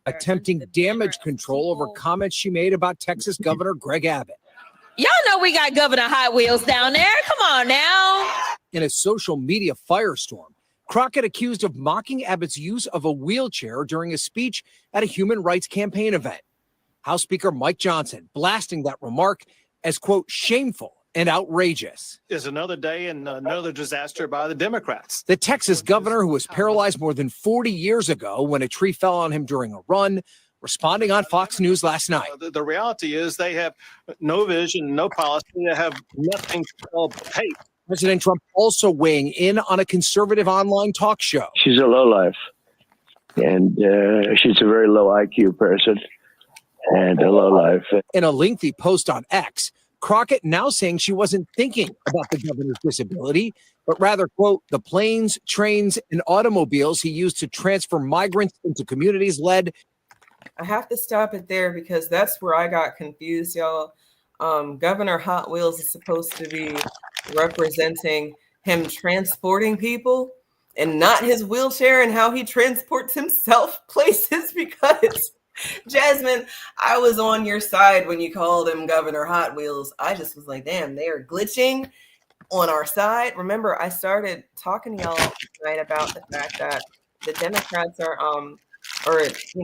Attempting damage control over comments she made about Texas Governor Greg Abbott. Y'all know we got Governor Hot Wheels down there. Come on now. In a social media firestorm, Crockett accused of mocking Abbott's use of a wheelchair during a speech at a human rights campaign event. House Speaker Mike Johnson blasting that remark as, quote, shameful and outrageous. Is another day and another disaster by the Democrats. The Texas governor, who was paralyzed more than 40 years ago when a tree fell on him during a run, responding on Fox News last night. The reality is they have no vision, no policy. They have nothing to call hate. President Trump also weighing in on a conservative online talk show. She's a lowlife, and she's a very low IQ person and a lowlife. In a lengthy post on X, Crockett now saying she wasn't thinking about the governor's disability, but rather, quote, the planes, trains, and automobiles he used to transfer migrants into communities led. I have to stop it there because that's where I got confused, y'all. Governor Hot Wheels is supposed to be representing him transporting people and not his wheelchair and how he transports himself places, because Jasmine, I was on your side when you called him Governor Hot Wheels. I just was like, damn, they are glitching on our side. Remember, I started talking to y'all tonight about the fact that the Democrats are or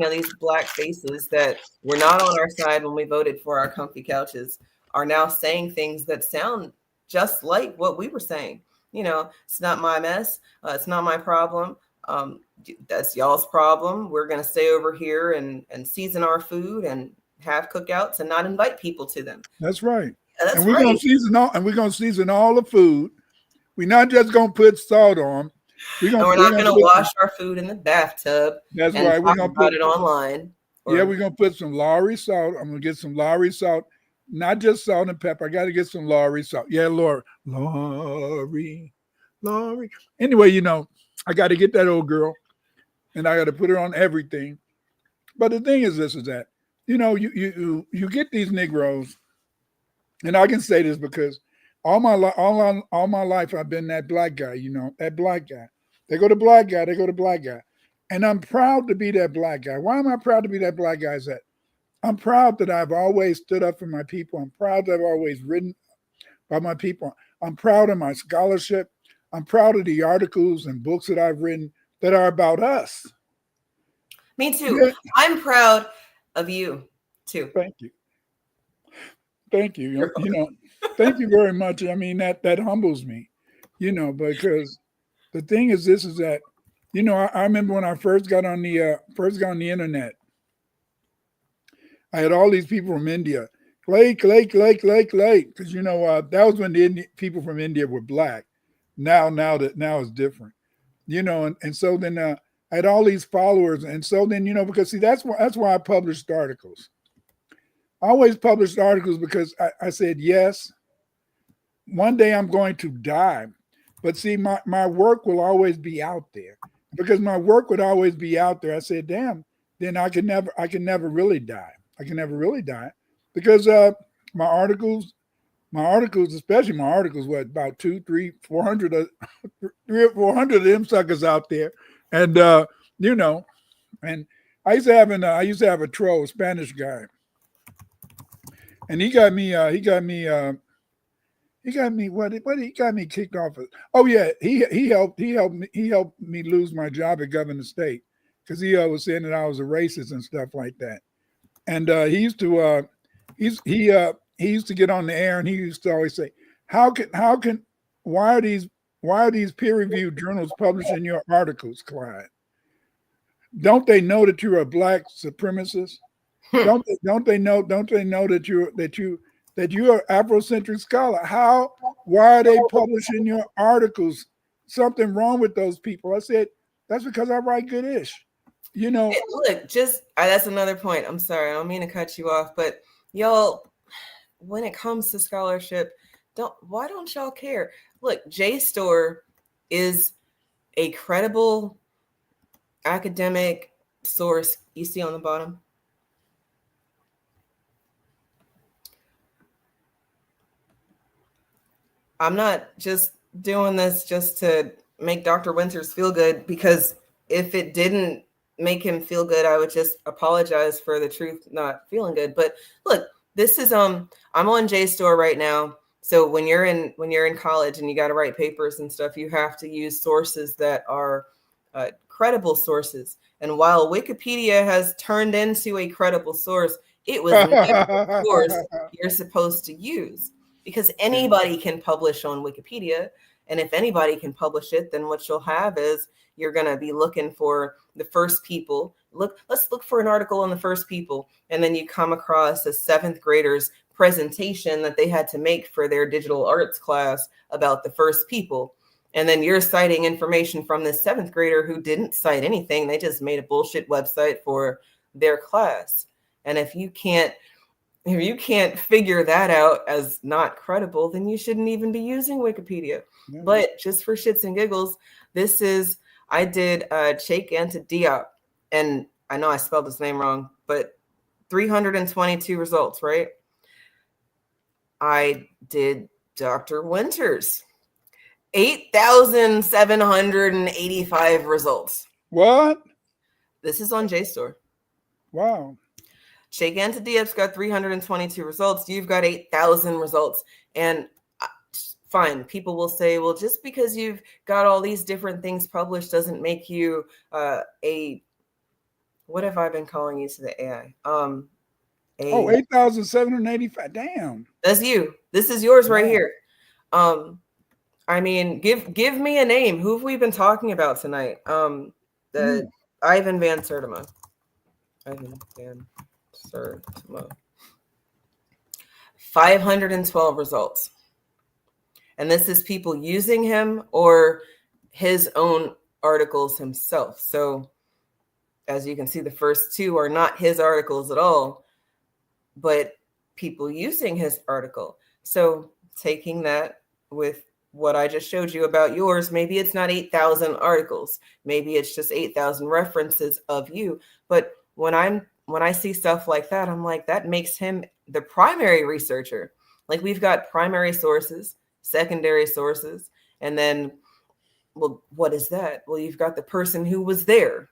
these black faces that were not on our side when we voted for our comfy couches are now saying things that sound just like what we were saying. It's not my mess. It's not my problem. That's y'all's problem. We're going to stay over here and season our food and have cookouts and not invite people to them. That's right. And we're going to season all the food. We're not just going to put salt on. We're not going to wash our food in the bathtub. That's right. We're going to put it online. We're going to put some Lowry salt. I'm going to get some Lowry salt, not just salt and pepper. I got to get some Lowry salt. Yeah, Lowry. Anyway, I got to get that old girl, and I got to put her on everything. But the thing is that you get these Negroes, and I can say this because all my life I've been that black guy. That black guy. They go to black guy. They go to black guy, and I'm proud to be that black guy. Why am I proud to be that black guy? Is that I'm proud that I've always stood up for my people. I'm proud that I've always written by my people. I'm proud of my scholarship. I'm proud of the articles and books that I've written that are about us. Me too. Yeah. I'm proud of you too. Thank you. Thank you. Thank you very much. I mean, that humbles me, because the thing is that, I remember when I first got on the internet, I had all these people from India, Clay, because that was when the people from India were black. Now it's different, and so then I had all these followers, and so then because that's why I published articles. I always published articles because I said, yes, one day I'm going to die, but see, my work will always be out there. Because my work would always be out there, I said, damn, then I can never really die. I can never really die because my articles, especially my articles, about 200, 300, 400, 300 or 400 of them suckers out there. And, and I used to have a troll, a Spanish guy. And he got me kicked off of. Oh yeah. He helped me lose my job at Governor State because he was saying that I was a racist and stuff like that. And he used to get on the air and he used to always say, why are these peer-reviewed journals publishing your articles, Clyde? Don't they know that you're a black supremacist? Don't they know that you're an Afrocentric scholar? Why are they publishing your articles? Something wrong with those people. I said, that's because I write good ish. You know, Look, that's another point. I'm sorry, I don't mean to cut you off, but y'all, when it comes to scholarship, why don't y'all care? Look, JSTOR is a credible academic source. You see on the bottom. I'm not just doing this just to make Dr. Winters feel good, because if it didn't make him feel good, I would just apologize for the truth not feeling good. But look, this is I'm on JSTOR right now. So when you're in college and you got to write papers and stuff, you have to use sources that are credible sources. And while Wikipedia has turned into a credible source, it was never the source you're supposed to use, because anybody can publish on Wikipedia. And if anybody can publish it, then what you'll have is you're going to be looking for the first people. Let's look for an article on the first people. And then you come across a 7th grader's presentation that they had to make for their digital arts class about the first people. And then you're citing information from this 7th grader who didn't cite anything. They just made a bullshit website for their class. And if you can't figure that out as not credible, then you shouldn't even be using Wikipedia. Yeah. But just for shits and giggles, I did Cheikh Anta Diop, and I know I spelled his name wrong, but 322 results, right? I did Dr. Winters, 8,785 results. What? This is on JSTOR. Wow. Cheikh Anta Diop's got 322 results. You've got 8,000 results. And fine, people will say, well, just because you've got all these different things published doesn't make you what have I been calling you to the AI? 8,785. Damn. That's you. This is yours right here. I mean, give me a name. Who have we been talking about tonight? Ivan Van Sertima. Ivan Van Sertima. 512 results. And this is people using him or his own articles himself. So as you can see, the first 2 are not his articles at all, but people using his article. So taking that with what I just showed you about yours, maybe it's not 8,000 articles. Maybe it's just 8,000 references of you. But when I see stuff like that, I'm like, that makes him the primary researcher. Like, we've got primary sources, secondary sources, and then, well, what is that? Well, you've got the person who was there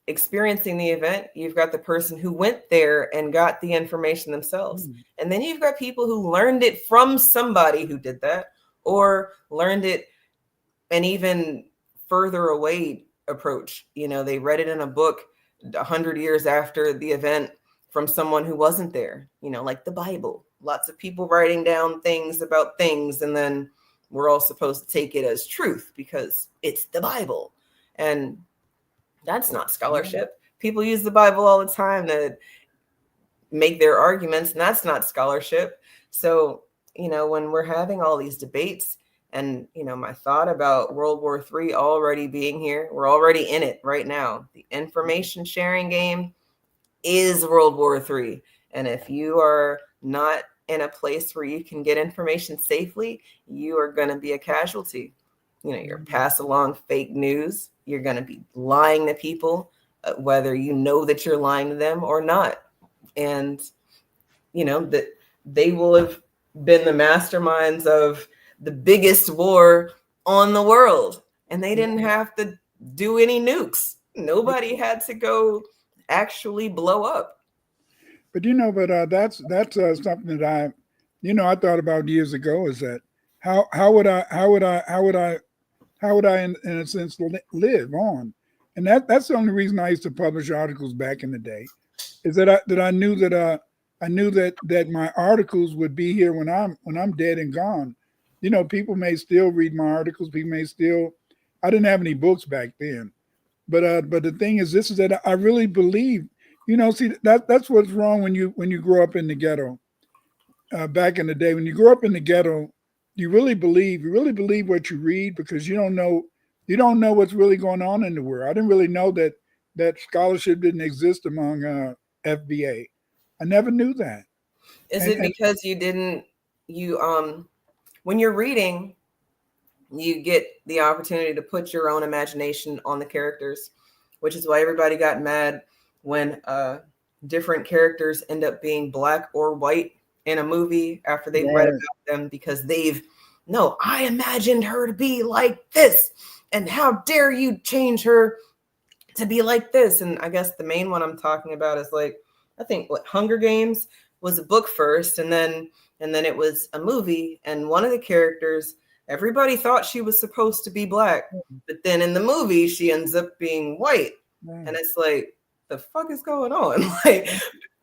experiencing the event. You've got the person who went there and got the information themselves. And then you've got people who learned it from somebody who did that, or learned it an even further away approach. You know, they read it in a book 100 years after the event from someone who wasn't there, you know, like the Bible. Lots of people writing down things about things, and then we're all supposed to take it as truth because it's the Bible. And that's not scholarship. People use the Bible all the time to make their arguments, and that's not scholarship. So, you know, when we're having all these debates, and, you know, my thought about World War III already being here, we're already in it right now. The information sharing game is World War III. And if you are not in a place where you can get information safely, you are going to be a casualty. You know, you're pass along fake news. You're going to be lying to people, whether you know that you're lying to them or not. And, you know, that they will have been the masterminds of the biggest war on the world, and they didn't have to do any nukes. Nobody had to go actually blow up. But, you know, that's something that I thought about years ago, is that how would I in a sense live on? And that's the only reason I used to publish articles back in the day, is that I knew that my articles would be here when I'm dead and gone. You know, people may still read my articles. I didn't have any books back then, But the thing is, this is that I really believe, see, that's what's wrong when you grow up in the ghetto. Back in the day, when you grow up in the ghetto, you really believe what you read, because you don't know what's really going on in the world. I didn't really know that scholarship didn't exist among FBA. I never knew that. Is it because when you're reading, you get the opportunity to put your own imagination on the characters, which is why everybody got mad when different characters end up being black or white in a movie after they've read about them, because I imagined her to be like this, and how dare you change her to be like this. And I guess the main one I'm talking about is, like, I think Hunger Games was a book first, and then it was a movie, and one of the characters, everybody thought she was supposed to be black, but then in the movie she ends up being white. And it's like, the fuck is going on? Like,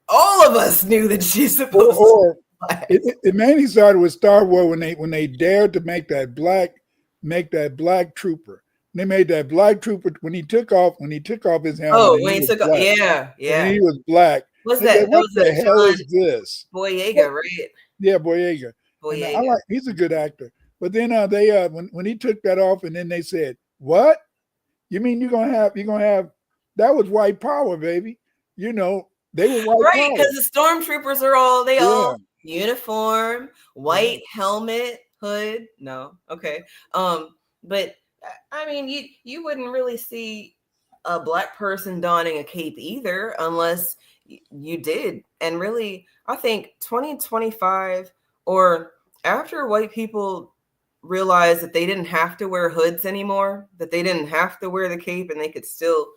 all of us knew that she's supposed to be black. It mainly started with Star Wars when they dared to make that black trooper. They made that black trooper when he took off his helmet. Oh, when he took off, yeah. When he was black. What's that? What the hell is this? Boyega, right? Yeah, Boyega. He's a good actor. But then they when he took that off, and then they said, "What? You mean you're gonna have that was white power, baby? They were white power." Because the stormtroopers are all uniform, white helmet, hood. No, okay. But I mean, you wouldn't really see a black person donning a cape either, unless you did. And really, I think 2025, or after white people realized that they didn't have to wear hoods anymore, that they didn't have to wear the cape, and they could still,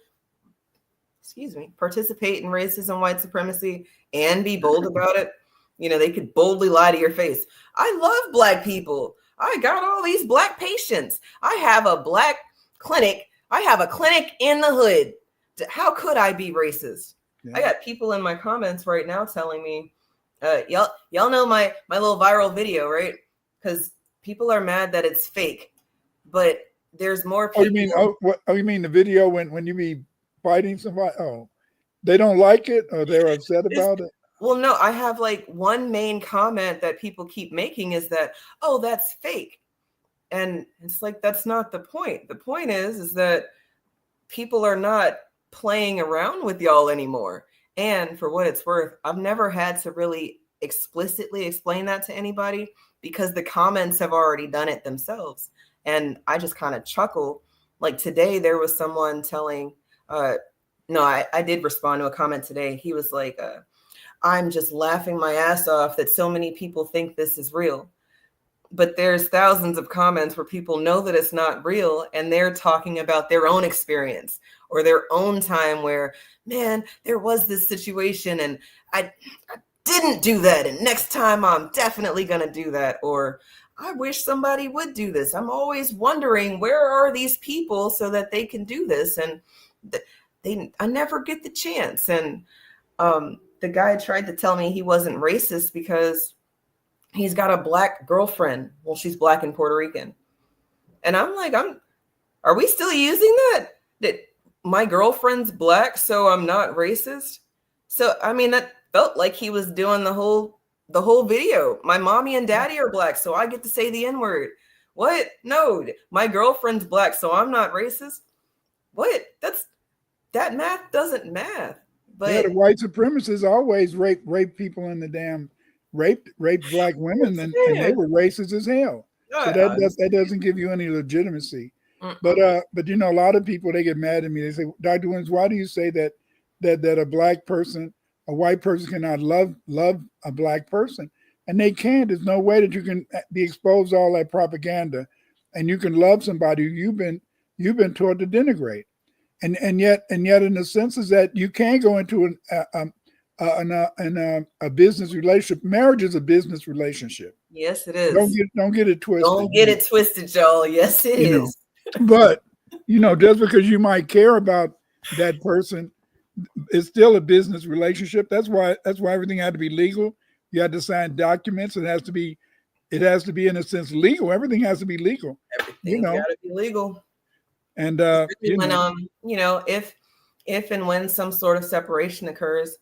participate in racism, white supremacy, and be bold about it. They could boldly lie to your face. I love black people. I got all these black patients. I have a black clinic. I have a clinic in the hood. How could I be racist? Yeah. I got people in my comments right now telling me, y'all know my little viral video, right? Because people are mad that it's fake, but there's more people. You mean the video when you be fighting somebody? Oh, they don't like it, or they're upset about it? Well, no, I have like one main comment that people keep making is that, oh, that's fake. And it's like, that's not the point. The point is that people are not playing around with y'all anymore. And for what it's worth, I've never had to really explicitly explain that to anybody, because the comments have already done it themselves. And I just kind of chuckle. Like today, there was someone telling, I did respond to a comment today. He was like, I'm just laughing my ass off that so many people think this is real. But there's thousands of comments where people know that it's not real, and they're talking about their own experience or their own time where, man, there was this situation and I didn't do that, and next time I'm definitely going to do that. Or I wish somebody would do this. I'm always wondering, where are these people so that they can do this? And I never get the chance. And the guy tried to tell me he wasn't racist because he's got a black girlfriend. Well, she's black and Puerto Rican. And I'm like, are we still using that my girlfriend's black, so I'm not racist? So, I mean, that felt like he was doing the whole video. My mommy and daddy are black, so I get to say the N-word. What? No, my girlfriend's black, so I'm not racist. What? That math doesn't math. But the white supremacists always rape people in the damn raped black women, and they were racist as hell. So that doesn't give you any legitimacy. But a lot of people, they get mad at me. They say, Dr. Williams, why do you say that a black person, a white person cannot love a black person? And they can't. There's no way that you can be exposed to all that propaganda and you can love somebody you've been taught to denigrate. And yet in the sense is that you can go into a business relationship. Marriage is a business relationship. Yes, it is. Don't get it twisted. Don't get it twisted, y'all. Yes, it is. But just because you might care about that person, it's still a business relationship. That's why everything had to be legal. You had to sign documents. It has to be in a sense legal. Everything has to be legal. Everything got to be legal. And when if and when some sort of separation occurs,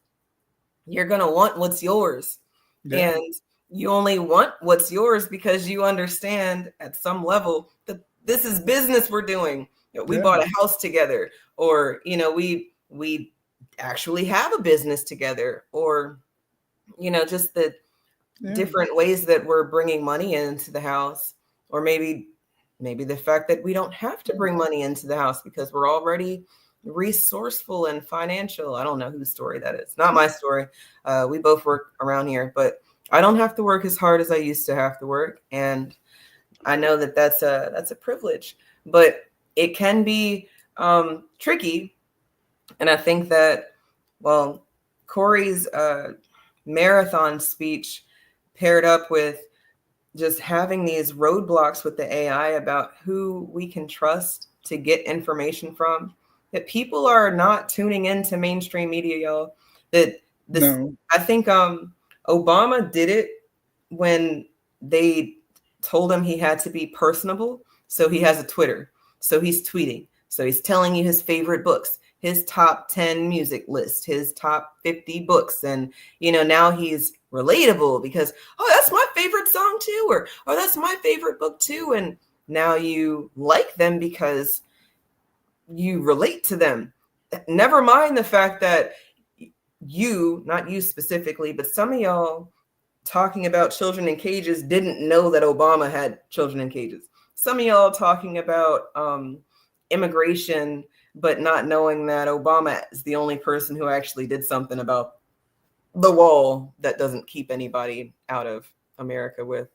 you're gonna want what's yours. Yeah. And you only want what's yours because you understand at some level that this is business we're doing. We bought a house together, or we actually have a business together, or just the different ways that we're bringing money into the house, or maybe the fact that we don't have to bring money into the house because we're already resourceful and financial. I don't know whose story that is. Not my story. We both work around here, but I don't have to work as hard as I used to have to work, and I know that that's a privilege, but it can be tricky. And I think that, well, Corey's marathon speech paired up with just having these roadblocks with the AI about who we can trust to get information from, that people are not tuning into mainstream media, y'all. I think Obama did it when they told him he had to be personable. So he has a Twitter. So he's tweeting. So he's telling you his favorite books, his top 10 music list, his top 50 books. And, now he's relatable because, oh, that's my favorite song too, or, oh, that's my favorite book too. And now you like them because you relate to them. Never mind the fact that not you specifically, but some of y'all talking about children in cages didn't know that Obama had children in cages. Some of y'all talking about immigration, but not knowing that Obama is the only person who actually did something about the wall that doesn't keep anybody out of America with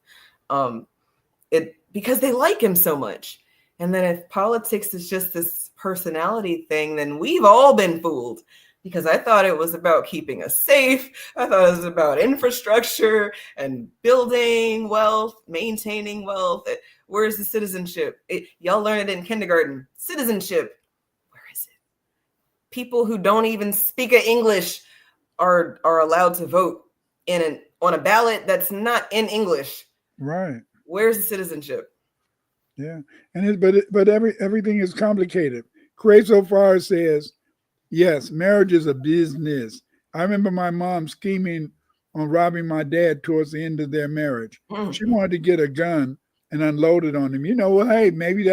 it, because they like him so much. And then if politics is just this personality thing, then we've all been fooled. Because I thought it was about keeping us safe. I thought it was about infrastructure and building wealth, maintaining wealth. Where's the citizenship? Y'all learn it in kindergarten. Citizenship. Where is it? People who don't even speak English are allowed to vote on a ballot that's not in English. Right. Where's the citizenship? Yeah, and everything is complicated. Craig so far says, yes, marriage is a business. I remember my mom scheming on robbing my dad towards the end of their marriage. She wanted to get a gun and unload it on him. Well, hey, maybe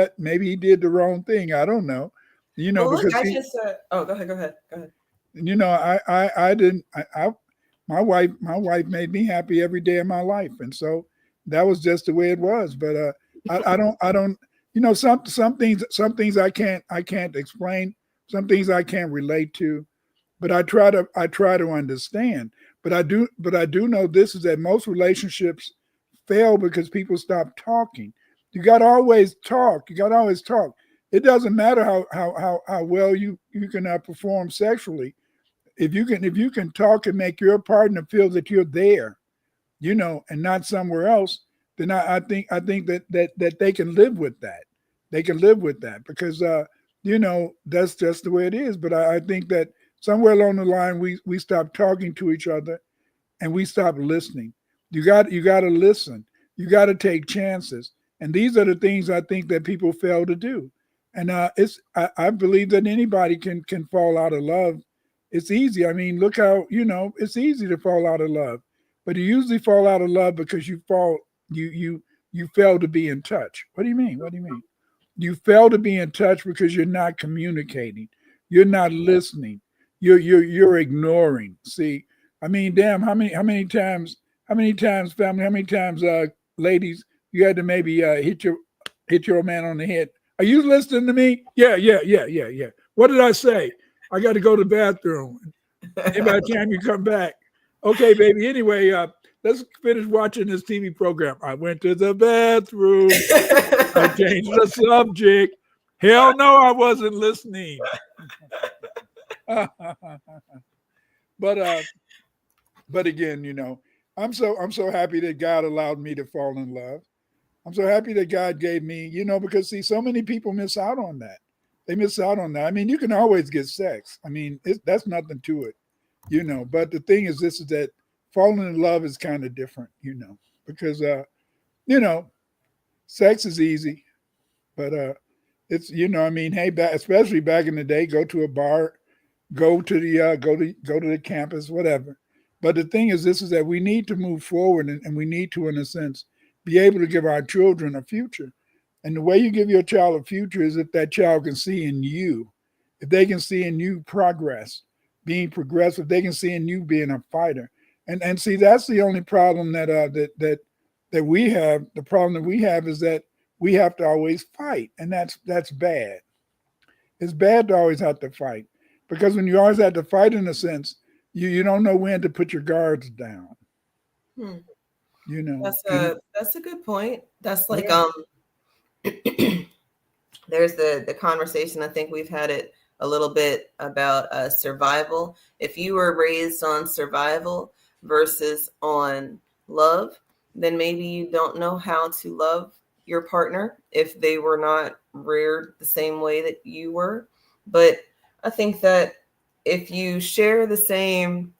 he did the wrong thing. I don't know. Because go ahead. I didn't. My wife made me happy every day of my life, and so that was just the way it was. But I don't. Some things I can't explain. Some things I can't relate to, but I try to understand. But I do know this is that most relationships fail because people stop talking. You got to always talk. It doesn't matter how well you can perform sexually. If you can talk and make your partner feel that you're there, and not somewhere else, then I think that they can live with that. They can live with that because that's just the way it is. But I think that somewhere along the line we stop talking to each other and we stop listening. You got to listen. You got to take chances. And these are the things I think that people fail to do. And I believe that anybody can fall out of love. It's easy. I mean, look how, it's easy to fall out of love. But you usually fall out of love because you fail to be in touch. What do you mean? You fail to be in touch because you're not communicating. You're not listening. You're ignoring. See, I mean, damn, how many times, family, ladies, you had to maybe hit your man on the head. Are you listening to me? Yeah. What did I say? I got to go to the bathroom. Maybe by the time you come back. Okay, baby. Anyway, let's finish watching this TV program. I went to the bathroom. I changed the subject. Hell no, I wasn't listening. But again, I'm so happy that God allowed me to fall in love. I'm so happy that God gave me, because see, so many people miss out on that. They miss out on that. I mean, you can always get sex. I mean, that's nothing to it, But the thing is, this is that falling in love is kind of different, because sex is easy, but It's, you know, I mean, hey, especially back in the day, go to a bar, go to the campus, whatever. But the thing is, this is that we need to move forward, and we need to, in a sense, be able to give our children a future. And the way you give your child a future is if that child can see in you, if they can see in you progress, being progressive, they can see in you being a fighter. And see, that's the only problem that we have. The problem that we have is that we have to always fight, and that's bad. It's bad to always have to fight, because when you always have to fight, in a sense, you don't know when to put your guards down. Hmm. You know, That's a good point. That's like Yeah. There's the conversation. I think we've had it a little bit about survival. If you were raised on survival versus on love, then maybe you don't know how to love your partner if they were not reared the same way that you were. But I think that if you share the same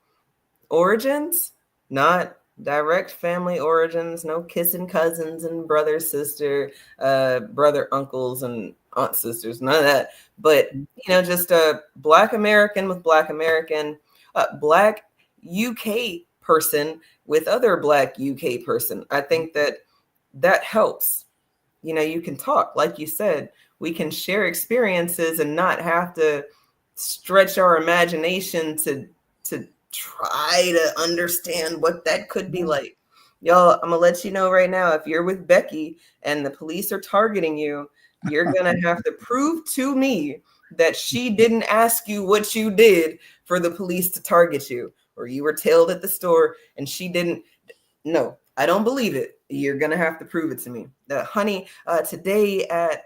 origins, not direct family origins, no kissing cousins and brother, sister, brother, uncles, and aunt, sisters, none of that. But, just a Black American with Black American, Black UK person with other Black UK person. I think that helps. You can talk, like you said, we can share experiences and not have to stretch our imagination to try to understand what that could be like. Y'all, I'm gonna let you know right now, if you're with Becky and the police are targeting you, you're gonna have to prove to me that she didn't ask you what you did for the police to target you, or you were tailed at the store and she didn't. No, I don't believe it. You're gonna have to prove it to me. Honey, today at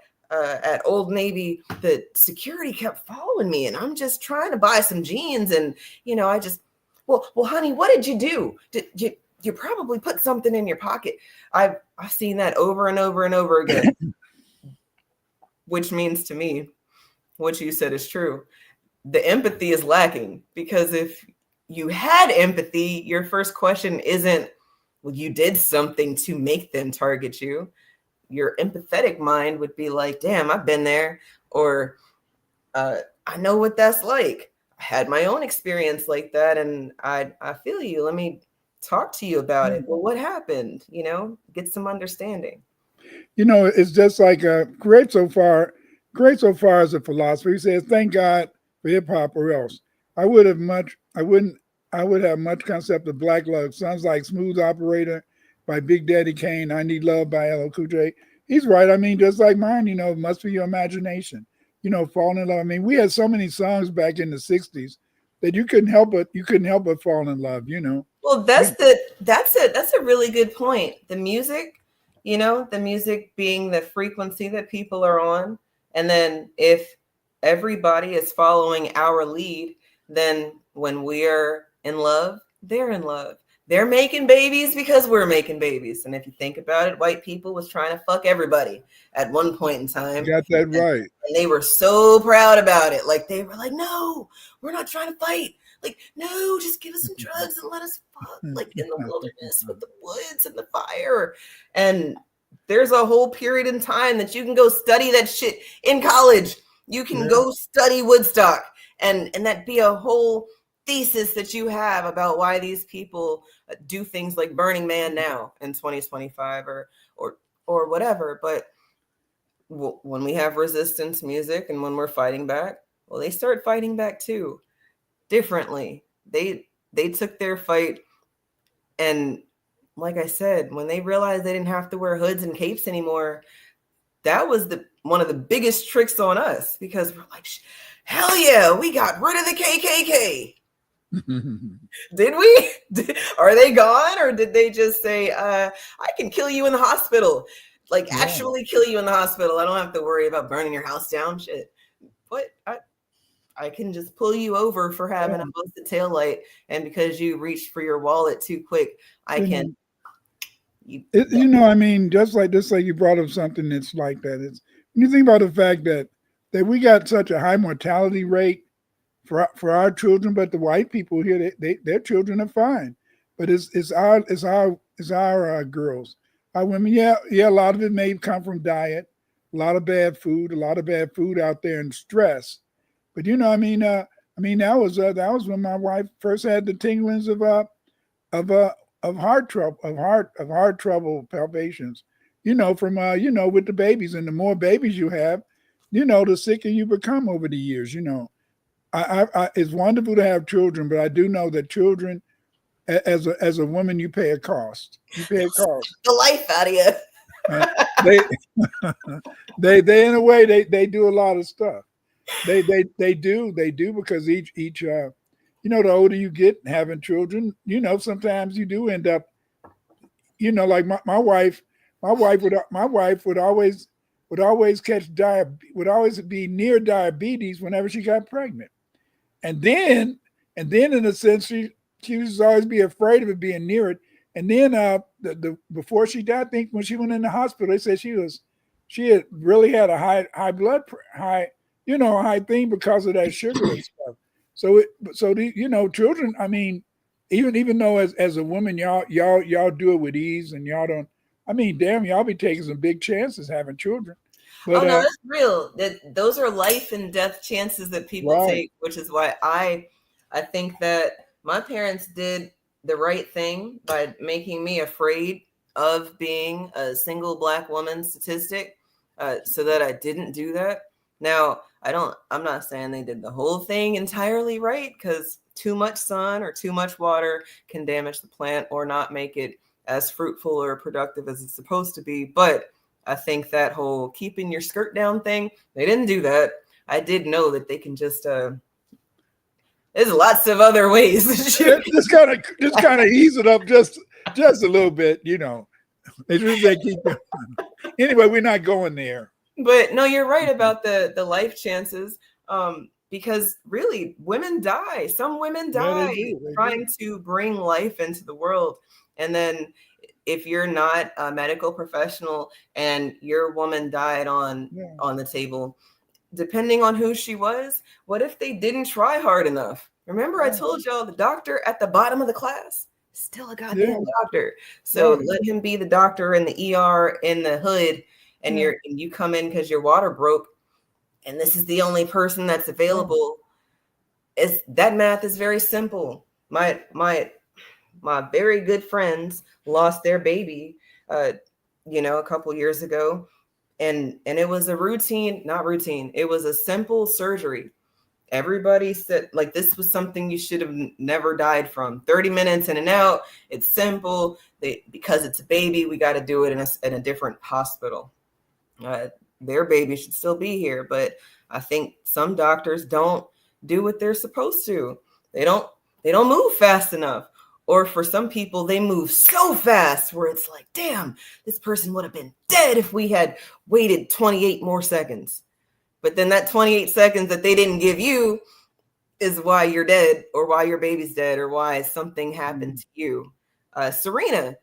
Old Navy, the security kept following me, and I'm just trying to buy some jeans, and I just, well, honey, what did you do? Did you probably put something in your pocket? I've seen that over and over and over again, which means to me, what you said is true. The empathy is lacking, because if you had empathy, your first question isn't, well, you did something to make them target you. Your empathetic mind would be like, damn, I've been there, or I know what that's like. I had my own experience like that, and I feel you. Let me talk to you about it. Well, what happened? Get some understanding. It's just like great so far as a philosopher. He says, thank God for hip hop, or else I would have much concept of black love. Sounds like Smooth Operator by Big Daddy Kane, I Need Love by LL Cool J. He's right. I mean, just like mine, it must be your imagination. Falling in love. I mean, we had so many songs back in the 60s that you couldn't help but fall in love, Well, that's a really good point. The music, the music being the frequency that people are on. And then if everybody is following our lead, then when we're in love, they're in love. They're making babies because we're making babies. And if you think about it, white people was trying to fuck everybody at one point in time. You got that right. And they were so proud about it. Like, they were like, no, we're not trying to fight. Like, no, just give us some drugs and let us fuck, like in the wilderness with the woods and the fire. And there's a whole period in time that you can go study that shit in college. You can go study Woodstock, and that be a whole thesis that you have about why these people do things like Burning Man now in 2025 or whatever. But when we have resistance music and when we're fighting back, well, they start fighting back too, differently. They took their fight, and like I said, when they realized they didn't have to wear hoods and capes anymore, that was one of the biggest tricks on us, because we're like, hell yeah, we got rid of the KKK. Did we? Are they gone, or did they just say, I can kill you in the hospital? Like, actually kill you in the hospital. I don't have to worry about burning your house down. Shit. What? I can just pull you over for having a busted taillight, and because you reached for your wallet too quick, I can. I mean, just like you brought up something that's like that. It's when you think about the fact that we got such a high mortality rate for our children, but the white people here, their children are fine. But it's our girls, our women. Yeah, a lot of it may come from diet, a lot of bad food out there, and stress. But that was when my wife first had the tinglings of heart trouble, of heart trouble palpitations. From with the babies, and the more babies you have, the sicker you become over the years. It's wonderful to have children, but I do know that children, as a woman, you pay a cost. You pay a cost. The life out of you. They in a way they do a lot of stuff. They do because each the older you get having children, sometimes you do end up, like my wife would always be near diabetes whenever she got pregnant. And then in a sense, she used to always be afraid of it being near it. And then before she died, I think when she went in the hospital, they said she had really had a high thing because of that sugar and stuff. So children, I mean, even though as a woman, y'all do it with ease, and y'all don't, I mean, damn, y'all be taking some big chances having children. But, no, that's real. Those are life and death chances that people take, which is why I think that my parents did the right thing by making me afraid of being a single Black woman statistic, so that I didn't do that. Now, I'm not saying they did the whole thing entirely right, because too much sun or too much water can damage the plant or not make it as fruitful or productive as it's supposed to be. But I think that whole keeping your skirt down thing, they didn't do that. I did know that they can just, there's lots of other ways. just kind of ease it up just a little bit, They just say keep it. Anyway, we're not going there. But no, you're right about the life chances, because really women die. Some women die trying to bring life into the world. And then if you're not a medical professional and your woman died on the table, depending on who she was, what if they didn't try hard enough? Remember, I told y'all the doctor at the bottom of the class, still a goddamn doctor. So let him be the doctor in the ER in the hood, and you come in because your water broke, and this is the only person that's available. That math is very simple. My very good friends lost their baby, a couple years ago, and it was it was a simple surgery. Everybody said, like, this was something you should have never died from. 30 minutes in and out. It's simple. Because it's a baby, we got to do it in a different hospital. Their baby should still be here, but I think some doctors don't do what they're supposed to. They don't move fast enough. Or for some people, they move so fast where it's like, damn, this person would have been dead if we had waited 28 more seconds. But then that 28 seconds that they didn't give you is why you're dead, or why your baby's dead, or why something happened to you. Serena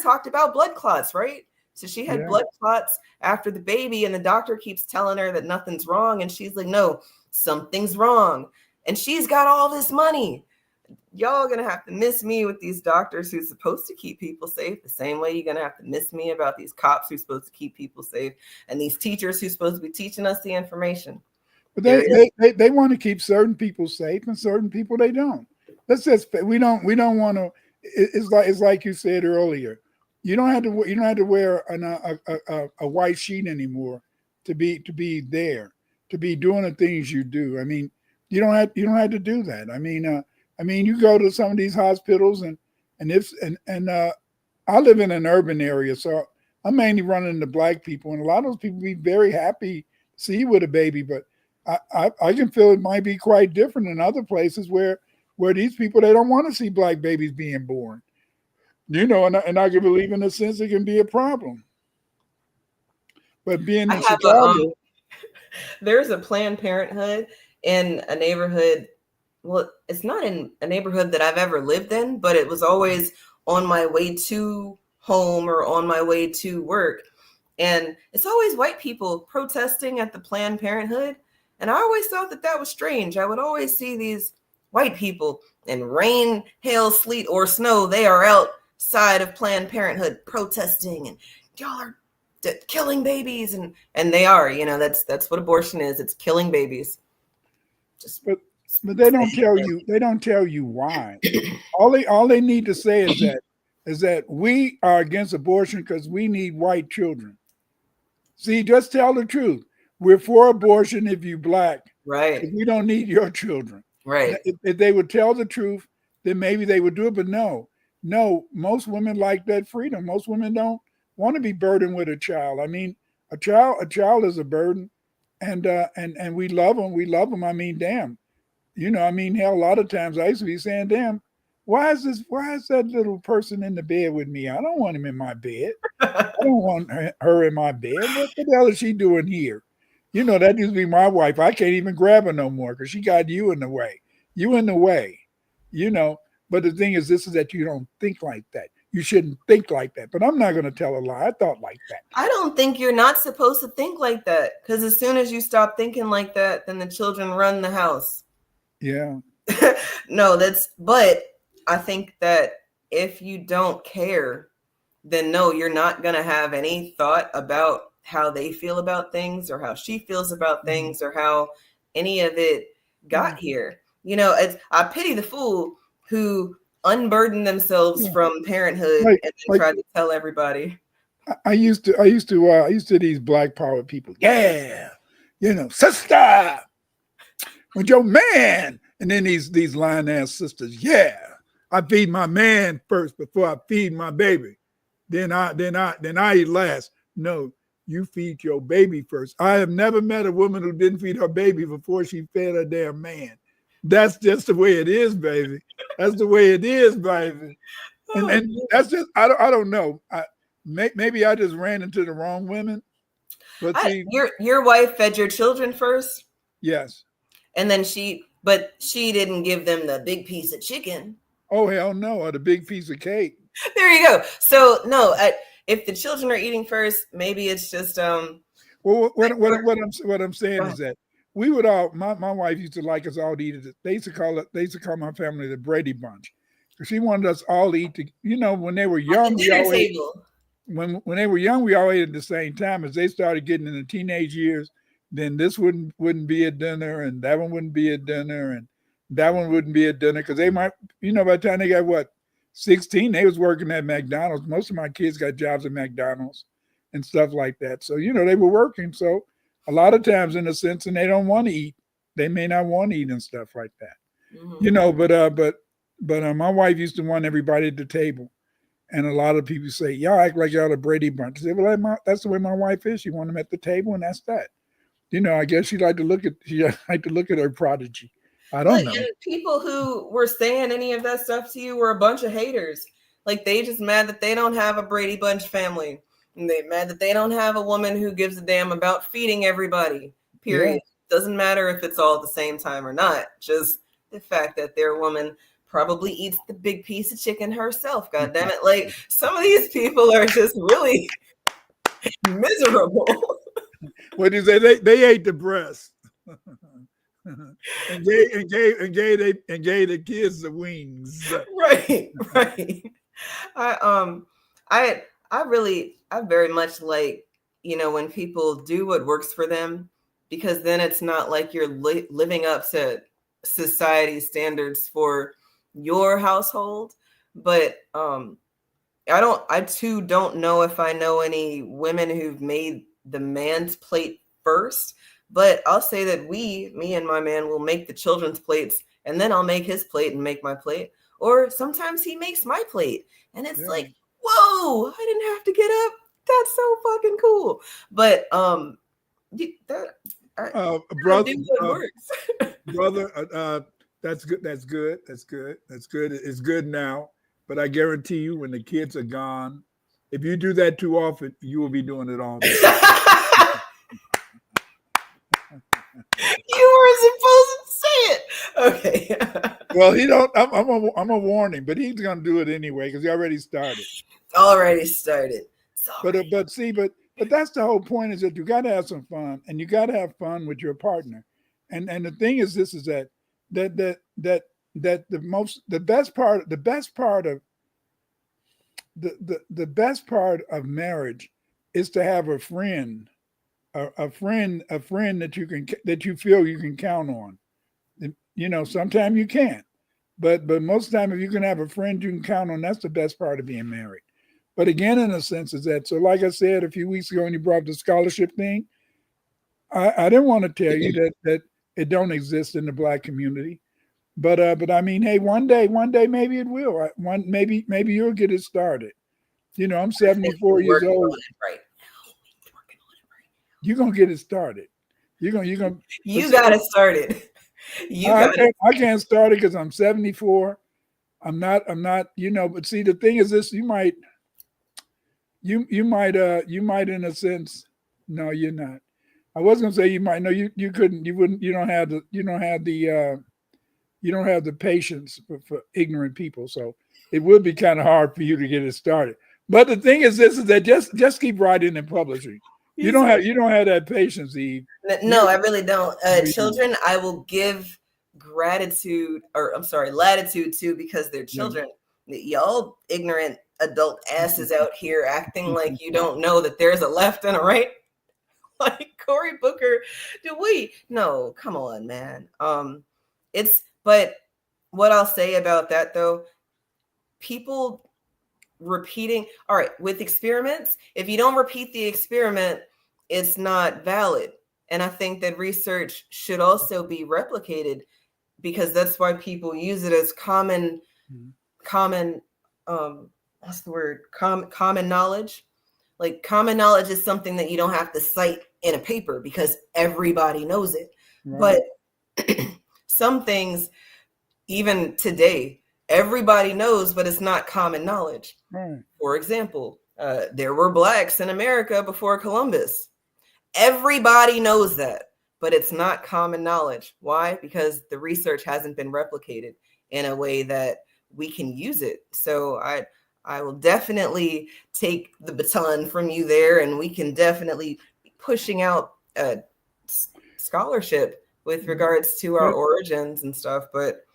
talked about blood clots, right? So she had blood clots after the baby, and the doctor keeps telling her that nothing's wrong. And she's like, no, something's wrong. And she's got all this money. Y'all gonna have to miss me with these doctors who's supposed to keep people safe, the same way you're gonna have to miss me about these cops who's supposed to keep people safe, and these teachers who's supposed to be teaching us the information. But they want to keep certain people safe, and certain people they don't. That's just, we don't want to. It's like you said earlier. You don't have to wear a white sheet anymore to be there, to be doing the things you do. I mean, you don't have to do that. I mean, you go to some of these hospitals, and I live in an urban area, so I'm mainly running into Black people, and a lot of those people be very happy to see you with a baby. But I can feel it might be quite different in other places where these people, they don't want to see Black babies being born, and I can believe in a sense it can be a problem. But being in Chicago, there's a Planned Parenthood in a neighborhood. Well, it's not in a neighborhood that I've ever lived in, but it was always on my way to home or on my way to work. And it's always white people protesting at the Planned Parenthood. And I always thought that was strange. I would always see these white people in rain, hail, sleet, or snow. They are outside of Planned Parenthood protesting, and y'all are killing babies, and they are, that's what abortion is. It's killing babies. But they don't tell you. They don't tell you why. All they need to say is that we are against abortion because we need white children. See, just tell the truth. We're for abortion if you black. Right. We don't need your children. Right. If they would tell the truth, then maybe they would do it. But no, most women like that freedom. Most women don't want to be burdened with a child. I mean, a child is a burden, and we love them. We love them. I mean, damn, I mean, hell, a lot of times I used to be saying, damn, why is that little person in the bed with me? I don't want him in my bed. I don't want her in my bed. What the hell is she doing here? That used to be my wife. I can't even grab her no more because she got you in the way. You in the way, But the thing is, this is that you don't think like that. You shouldn't think like that. But I'm not going to tell a lie. I thought like that. I don't think you're not supposed to think like that, because as soon as you stop thinking like that, then the children run the house. Yeah. No, but I think that if you don't care, then no, you're not going to have any thought about how they feel about things or how she feels about things or how any of it got here. I pity the fool who unburdened themselves from parenthood and then tried to tell everybody. I used to these black power people. Yeah. Sister, with your man. And then these lying ass sisters. Yeah. I feed my man first before I feed my baby. Then I eat last. No, you feed your baby first. I have never met a woman who didn't feed her baby before she fed her damn man. That's just the way it is, baby. That's the way it is, baby. And that's just, I don't know. Maybe I just ran into the wrong women. But see, your wife fed your children first? Yes. And then she didn't give them the big piece of chicken. Oh, hell no, or the big piece of cake. There you go. So no, if the children are eating first, maybe it's just Well, what I'm saying is that we would all. My wife used to like us all to eat it. They used to call my family the Brady Bunch. She wanted us all to eat. When they were young, when they were young, we all ate at the same time. As they started getting in the teenage years, then this wouldn't be at dinner, and that one wouldn't be at dinner, and that one wouldn't be at dinner because they might, by the time they got 16, they was working at McDonald's. Most of my kids got jobs at McDonald's and stuff like that. So, they were working. So a lot of times in a sense, and they don't want to eat. They may not want to eat and stuff like that. Mm-hmm. But my wife used to want everybody at the table. And a lot of people say, y'all act like y'all a Brady Bunch. I say, well, that's the way my wife is. She want them at the table, and that's that. I guess she like to look at her prodigy. I don't know. And people who were saying any of that stuff to you were a bunch of haters. Like, they just mad that they don't have a Brady Bunch family. And they mad that they don't have a woman who gives a damn about feeding everybody, period. Yeah. Doesn't matter if it's all at the same time or not. Just the fact that their woman probably eats the big piece of chicken herself. God damn it. Like, some of these people are just really miserable. What do you say? They ate the breast. and gave the kids the wings. Right. I very much like, when people do what works for them, because then it's not like you're living up to society standards for your household. But I too don't know if I know any women who've made the man's plate first. But I'll say that me and my man will make the children's plates, and then I'll make his plate and make my plate. Or sometimes he makes my plate. And it's like, whoa, I didn't have to get up. That's so fucking cool. But brother, that's good. That's good. It's good now. But I guarantee you, when the kids are gone, if you do that too often, you will be doing it all the time. You were supposed to say it. Okay. Well, he don't. I'm a warning, but he's gonna do it anyway because he already started. But that's the whole point, is that you got to have some fun, and you got to have fun with your partner. And the thing is, this is that the best part of marriage is to have a friend, a friend that you feel you can count on. You know, sometimes you can't, but most of the time, if you can have a friend you can count on, that's the best part of being married. But again, in a sense, is that so? Like I said a few weeks ago, when you brought up the scholarship thing, I didn't want to tell you that it don't exist in the Black community. But I mean, hey, one day, maybe it will. Maybe you'll get it started. You know, I'm 74 years old. Right. You're gonna get it started. You got it started. I can't start it because I'm 74. I'm not, you know, but see, the thing is this, you might in a sense, no, you're not. I was gonna say you might, no, you couldn't, you wouldn't, you don't have the patience for ignorant people. So it would be kind of hard for you to get it started. But the thing is this, is that just keep writing and publishing. You don't have that patience, Eve. No, I really don't. Children, I will give latitude to, because they're children. Y'all ignorant adult asses out here acting like you don't know that there's a left and a right. Like Cory Booker, no, come on, man. But what I'll say about that though, people repeating, all right, with experiments, if you don't repeat the experiment, it's not valid. And I think that research should also be replicated, because that's why people use it as common what's the word? Common knowledge. Like, common knowledge is something that you don't have to cite in a paper because everybody knows it. Right. But some things, even today, everybody knows, but it's not common knowledge. Right. For example, there were Blacks in America before Columbus. Everybody knows that, but it's not common knowledge. Why? Because the research hasn't been replicated in a way that we can use it. So I will definitely take the baton from you there, and we can definitely be pushing out scholarship with regards to our origins and stuff. But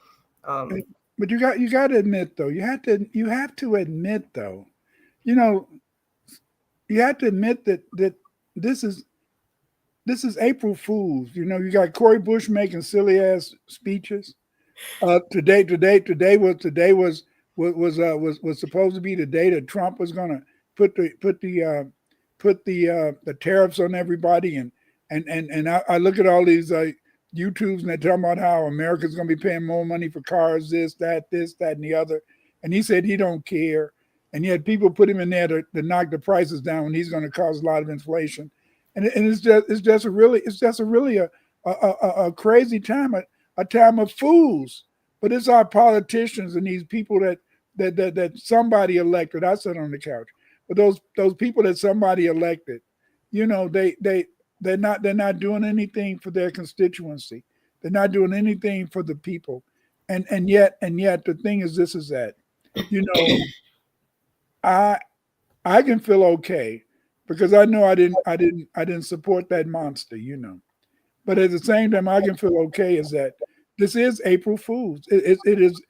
you got to admit though, you have to admit though, you know, you have to admit that this is April Fools. You know, you got Cory Bush making silly ass speeches. Today was supposed to be the day that Trump was going to put the tariffs on everybody, and I look at all these YouTubes and they're talking about how America's going to be paying more money for cars, this, that, and the other, and he said he don't care, and yet people put him in there to knock the prices down when he's going to cause a lot of inflation, and it's just a really a crazy time, a time of fools. But it's our politicians and these people that somebody elected. I sat on the couch, but those people that somebody elected, you know, they're not doing anything for their constituency. They're not doing anything for the people, and yet the thing is, this is that, you know, I can feel okay because I know I didn't support that monster, you know, but at the same time I can feel okay is that this is April Fools. It is.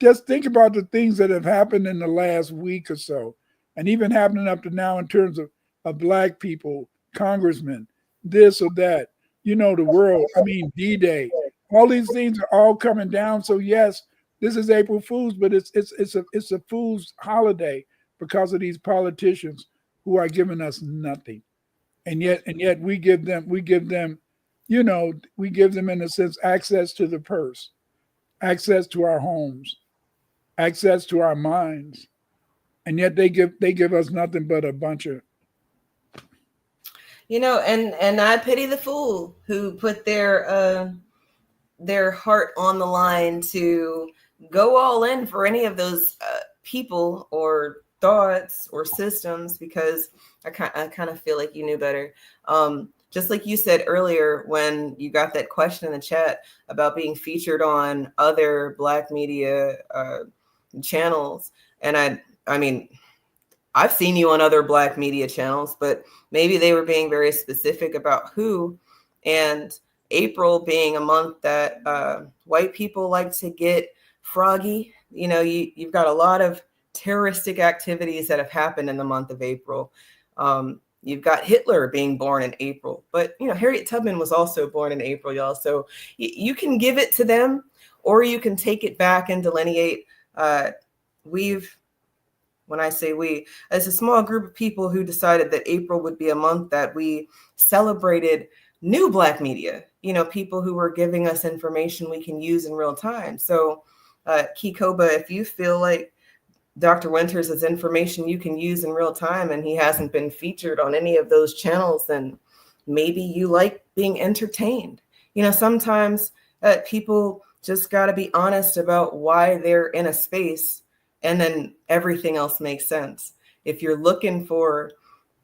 Just think about the things that have happened in the last week or so, and even happening up to now in terms of Black people, congressmen, this or that, you know, the world. I mean, D-Day. All these things are all coming down. So yes, this is April Fools, but it's a fool's holiday because of these politicians who are giving us nothing, and yet we give them. You know, we give them, in a sense, access to the purse, access to our homes, access to our minds, and yet they give us nothing but a bunch of. You know, and I pity the fool who put their heart on the line to go all in for any of those people or thoughts or systems, because I kind of feel like you knew better. Just like you said earlier when you got that question in the chat about being featured on other Black media channels. And I mean, I've seen you on other Black media channels, but maybe they were being very specific about who. And April being a month that white people like to get froggy. You know, you've got a lot of terroristic activities that have happened in the month of April. You've got Hitler being born in April, but Harriet Tubman was also born in April, y'all. So you can give it to them, or you can take it back and delineate. When I say we, as a small group of people who decided that April would be a month that we celebrated new Black media, people who were giving us information we can use in real time. So Kikoba, if you feel like Dr. Winters is information you can use in real time and he hasn't been featured on any of those channels, then maybe you like being entertained. Sometimes people just got to be honest about why they're in a space, and then everything else makes sense. If you're looking for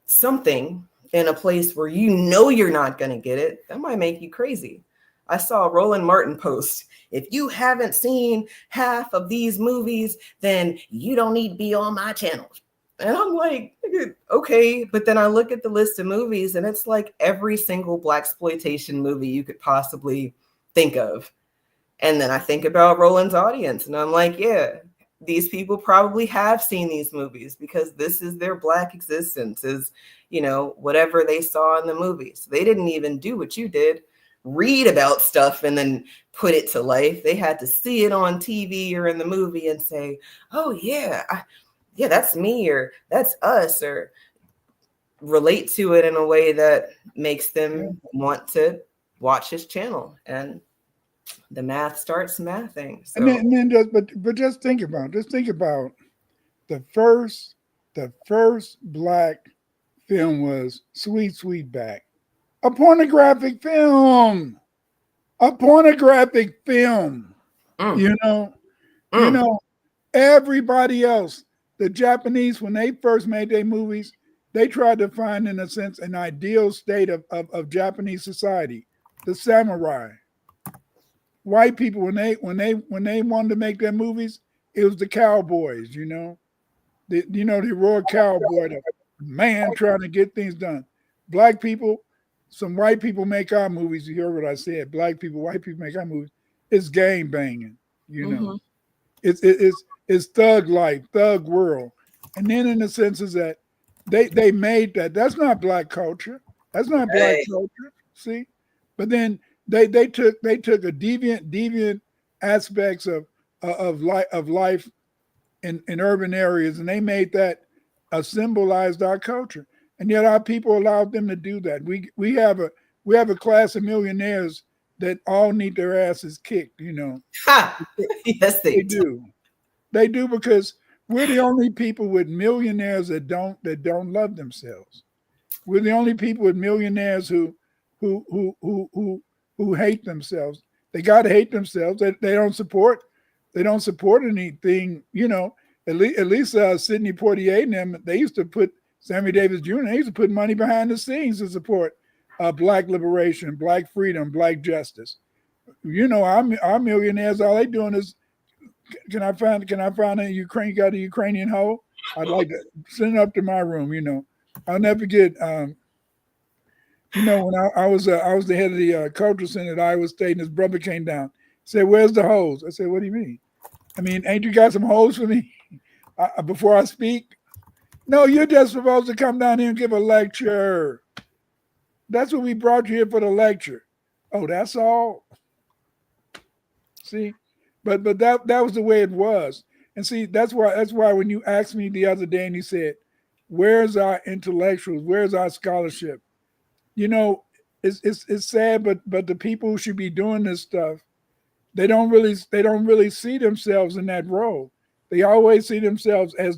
something in a place where you're not going to get it, that might make you crazy. I saw Roland Martin post, if you haven't seen half of these movies, then you don't need to be on my channel. And I'm like, okay. But then I look at the list of movies and it's like every single Blaxploitation movie you could possibly think of. And then I think about Roland's audience and I'm like, yeah, these people probably have seen these movies because this is their Black existence, is, whatever they saw in the movies. They didn't even do what you did, read about stuff and then put it to life. They had to see it on TV or in the movie and say, oh yeah, that's me, or that's us, or relate to it in a way that makes them want to watch his channel. And the math starts mathing. So. And then just think about the first Black film was Sweet Sweetback, a pornographic film. Everybody else, the Japanese, when they first made their movies, they tried to find, in a sense, an ideal state of Japanese society, the samurai. White people, when they wanted to make their movies, it was the cowboys, the heroic cowboy, the man trying to get things done. Black people, some white people make our movies. You heard what I said. Black people, white people make our movies. It's gang banging, Mm-hmm. It's thug life, thug world. And then in the sense is that they made that. That's not Black culture. That's not Black culture. See? But then they took a deviant aspects of life in urban areas, and they made that symbolized our culture. And yet our people allowed them to do that. We have a class of millionaires that all need their asses kicked, Ha! Yes, they do. They do, because we're the only people with millionaires that don't love themselves. We're the only people with millionaires who hate themselves. They got to hate themselves. They don't support anything, At least Sidney Poitier and them, they used to put Sammy Davis Jr. They used to put money behind the scenes to support Black liberation, Black freedom, Black justice. Our millionaires, all they doing is, can I find a Ukraine? You got a Ukrainian hoe? I'd like to send it up to my room. I'll never forget. When I was the head of the cultural center at Iowa State, and his brother came down, said, "Where's the hoes?" I said, "What do you mean? I mean, ain't you got some hoes for me before I speak?" "No, you're just supposed to come down here and give a lecture. That's what we brought you here for, the lecture." "Oh, that's all." See, but that was the way it was. And see, that's why when you asked me the other day and you said, "Where's our intellectuals? Where's our scholarship?" It's sad, but the people who should be doing this stuff, they don't really see themselves in that role. They always see themselves as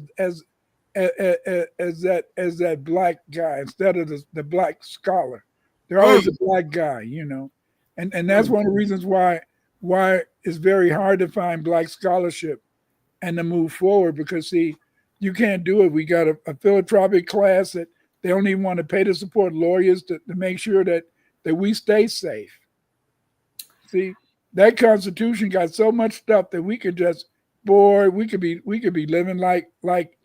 that Black guy instead of the Black scholar. They're always a Black guy, and that's one of the reasons why it's very hard to find Black scholarship and to move forward, because see, you can't do it. We got a philanthropic class that they don't even want to pay to support lawyers to make sure that we stay safe. See, that Constitution got so much stuff that we could just, we could be living like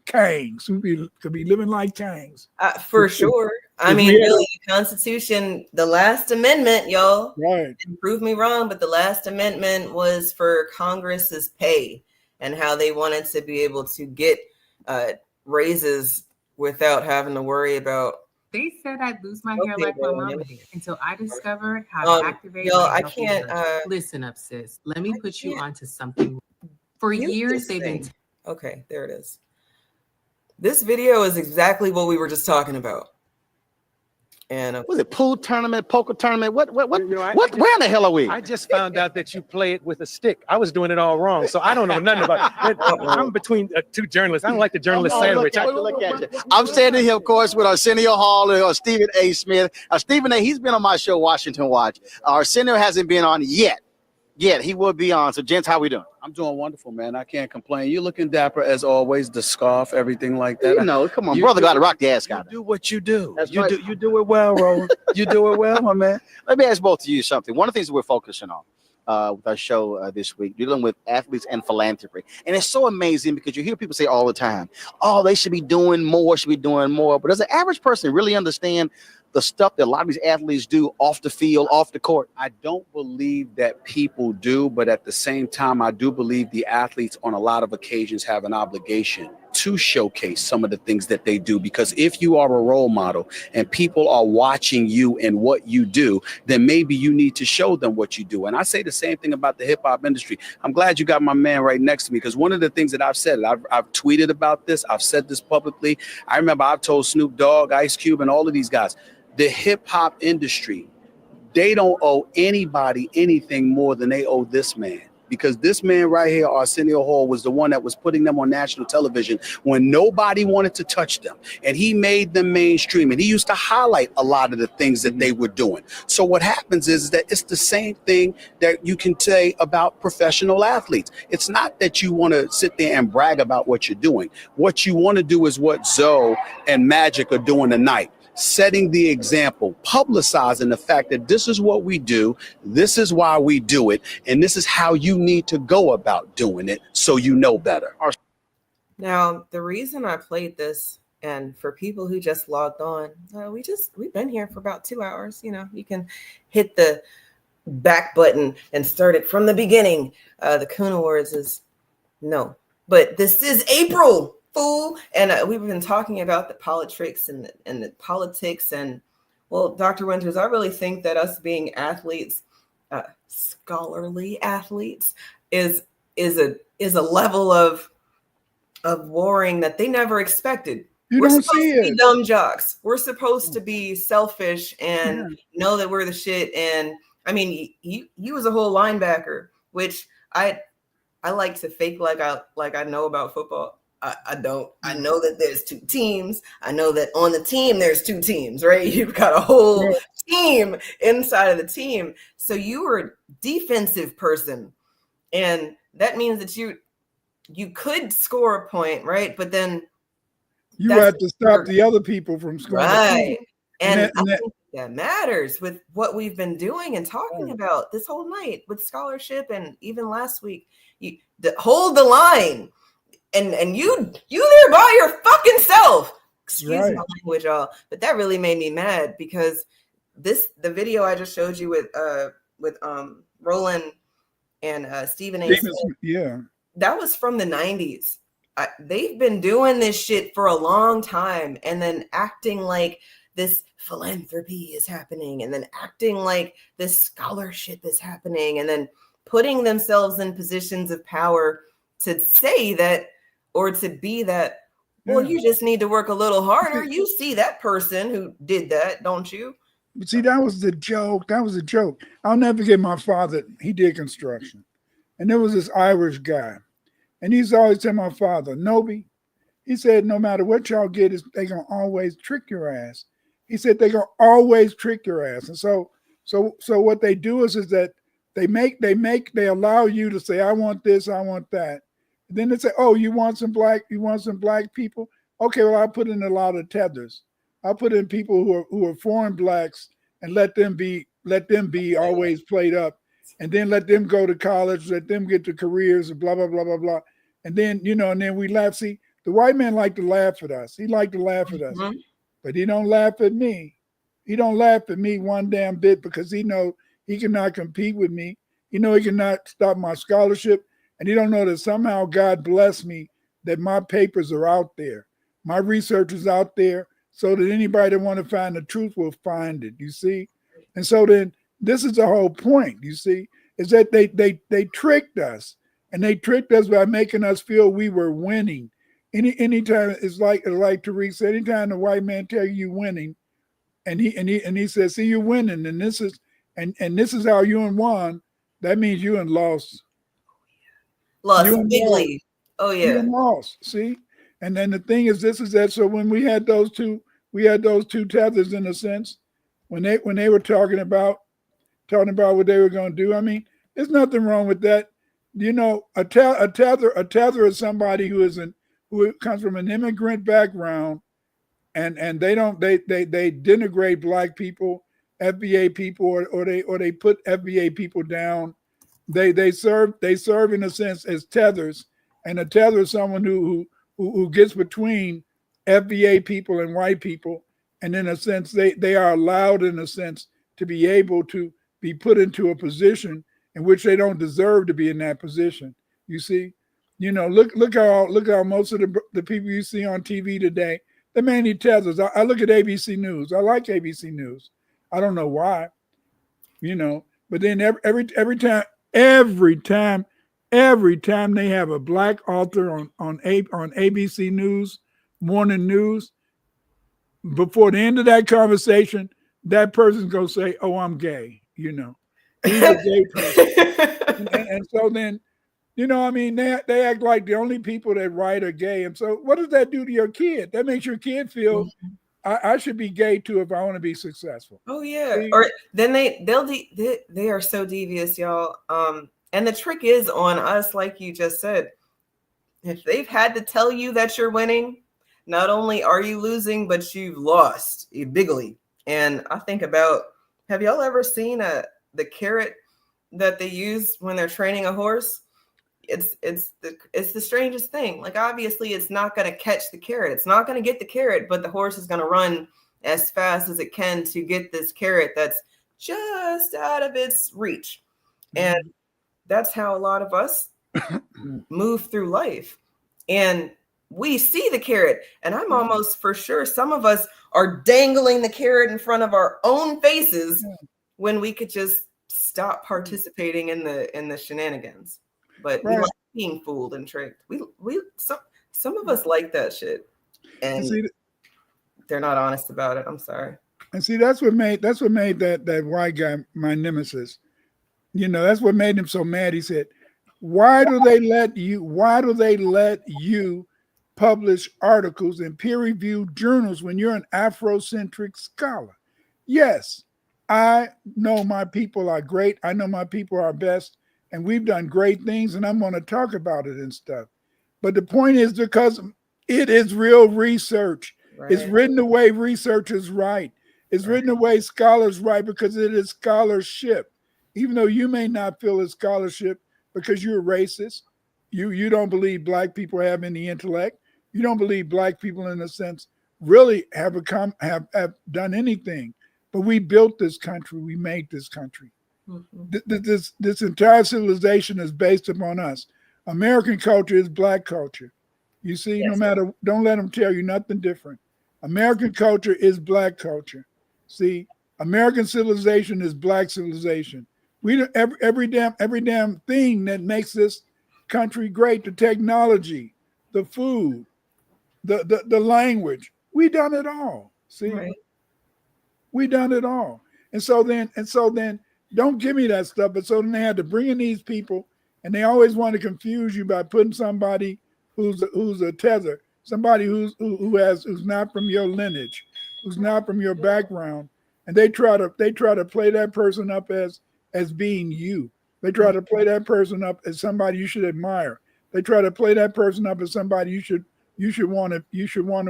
kings. We could be living like kings. For sure. I mean, really, the Constitution, the last amendment, y'all, right? Prove me wrong, but the last amendment was for Congress's pay and how they wanted to be able to get raises without having to worry about They said I'd lose my hair Okay, like my bro. mama did until I discovered how to activate Yo, my I healthy can't. hair. Listen up, sis. Let me put you can't onto something. For mute years, this they've been. thing. Okay, there it is. This video is exactly what we were just talking about. And was it pool tournament, poker tournament? What? Where in the hell are we? I just found out that you play it with a stick. I was doing it all wrong, so I don't know nothing about it. I'm between two journalists. I don't like the journalist sandwich. Look at you. I'm standing here, of course, with Arsenio Hall or Stephen A. Smith. Stephen A. He's been on my show, Washington Watch. Arsenio hasn't been on yet. He will be on. So, gents, how we doing? I'm doing wonderful, man. I can't complain. You're looking dapper as always. The scarf, everything like that. You know, come on, brother, got to rock the ass. You do what you do. That's you right. do. You do it well, Roland. You do it well, my man. Let me ask both of you something. One of the things we're focusing on with our show this week, dealing with athletes and philanthropy. And it's so amazing because you hear people say all the time, oh, they should be doing more, But does the average person really understand the stuff that a lot of these athletes do off the field, off the court? I don't believe that people do, but at the same time, I do believe the athletes on a lot of occasions have an obligation to showcase some of the things that they do, because if you are a role model and people are watching you and what you do, then maybe you need to show them what you do. And I say the same thing about the hip hop industry. I'm glad you got my man right next to me, because one of the things that I've said, I've tweeted about this, I've said this publicly. I remember I've told Snoop Dogg, Ice Cube, and all of these guys, the hip hop industry, they don't owe anybody anything more than they owe this man. Because this man right here, Arsenio Hall, was the one that was putting them on national television when nobody wanted to touch them. And he made them mainstream. And he used to highlight a lot of the things that they were doing. So what happens is that it's the same thing that you can say about professional athletes. It's not that you want to sit there and brag about what you're doing. What you want to do is what Zoe and Magic are doing tonight. Setting the example, publicizing the fact that this is what we do, this is why we do it, and this is how you need to go about doing it so you know better. now, the reason I played this, and for people who just logged on, we've been here for about 2 hours. You know, you can hit the back button and start it from the beginning. The Coon Awards is no, but this is April. Fool. And we've been talking about the politics and the politics. And well, Dr. Winters, I really think that us being athletes, scholarly athletes, is a level of warring that they never expected. We're supposed to be dumb jocks. We're supposed to be selfish and know that we're the shit. And I mean, you was a whole linebacker, which I like to fake like I know about football. I don't. I know that there's two teams. I know that on the team there's two teams, right? You've got a whole team inside of the team. So you were a defensive person, and that means that you could score a point, right? But then you had to stop the other people from scoring. Right. And I think that matters with what we've been doing and talking about this whole night with scholarship, and even last week. Hold the line. And you there by your fucking self. Excuse my language, y'all. But that really made me mad because the video I just showed you with Roland and Stephen A. Smith, that was from the 90s. They've been doing this shit for a long time, and then acting like this philanthropy is happening, and then acting like this scholarship is happening, and then putting themselves in positions of power to say that, or to be that, well, you just need to work a little harder. You see that person who did that, don't you? But see, that was the joke. That was a joke. I'll never forget my father. He did construction. And there was this Irish guy. And he used to always tell my father, Nobi, he said, no matter what y'all get, they're going to always trick your ass. He said, they're going to always trick your ass. And so what they do is that they allow you to say, I want this, I want that. Then they say, oh, you want some black people? Okay, well, I'll put in a lot of tethers. I'll put in people who are foreign blacks and let them be always played up, and then let them go to college, let them get to careers and blah, blah, blah, blah, blah. And then, and then we laugh. See, the white man liked to laugh at us. He liked to laugh at us, but he don't laugh at me. He don't laugh at me one damn bit because he know he cannot compete with me. He know he cannot stop my scholarship. And he don't know that somehow God blessed me, that my papers are out there. My research is out there. so that anybody that want to find the truth will find it. You see, and so then this is the whole point. You see, is that they tricked us, and they tricked us by making us feel we were winning. Anytime it's like Tariq said, anytime the white man tell you winning, and he says, see, you're winning, and this is how you won. That means you lost. Lost bigly. Oh yeah. You lost. See, and then the thing is, this is that. So when we had those two tethers in a sense, when they were talking about what they were going to do. I mean, there's nothing wrong with that. You know, a tether is somebody who comes from an immigrant background, and they denigrate black people, FBA people, or they put FBA people down. They serve in a sense as tethers, and a tether is someone who gets between FBA people and white people, and in a sense they are allowed in a sense to be able to be put into a position in which they don't deserve to be in that position. You see, you know, look how most of the people you see on TV today, they're mainly tethers. I look at ABC News. I like ABC News. I don't know why, you know, but then every time they have a black author on ABC News, morning news, before the end of that conversation, that person's gonna say, "Oh, I'm gay," you know. He's a gay person. and so then, you know, I mean, they act like the only people that write are gay. And so what does that do to your kid? That makes your kid feel I should be gay too if I want to be successful. Oh yeah. See? Or then they are so devious, y'all. And the trick is on us, like you just said. If they've had to tell you that you're winning, not only are you losing, but you've lost bigly. And I think about, have y'all ever seen the carrot that they use when they're training a horse? It's the strangest thing. Like, obviously it's not going to catch the carrot. It's not going to get the carrot, but the horse is going to run as fast as it can to get this carrot that's just out of its reach. And that's how a lot of us move through life. And we see the carrot, and I'm almost for sure some of us are dangling the carrot in front of our own faces when we could just stop participating in the shenanigans. But we like being fooled and tricked. Some of us like that shit, and they're not honest about it. I'm sorry. And see, that's what made that white guy my nemesis. You know, that's what made him so mad. He said, why do they let you publish articles in peer-reviewed journals when you're an Afrocentric scholar? Yes, I know my people are great. I know my people are best, and we've done great things, and I'm going to talk about it and stuff. But the point is, because it is real research. Right. It's written the way researchers write. It's written the way scholars write, because it is scholarship. Even though you may not feel it's scholarship because you're racist, you don't believe black people have any intellect. You don't believe black people, in a sense, really have done anything. But we built this country. We made this country. Mm-hmm. This entire civilization is based upon us. American culture is black culture. You see, yes. No matter, don't let them tell you nothing different. American culture is black culture. See, American civilization is black civilization. We do every damn thing that makes this country great, the technology, the food, the language. We done it all. See, right. We done it all. And so then don't give me that stuff. But so then they had to bring in these people, and they always want to confuse you by putting somebody who's a tether, somebody who's not from your lineage, who's not from your background, and they try to play that person up as being you. They try to play that person up as somebody you should admire. They try to play that person up as somebody you should want to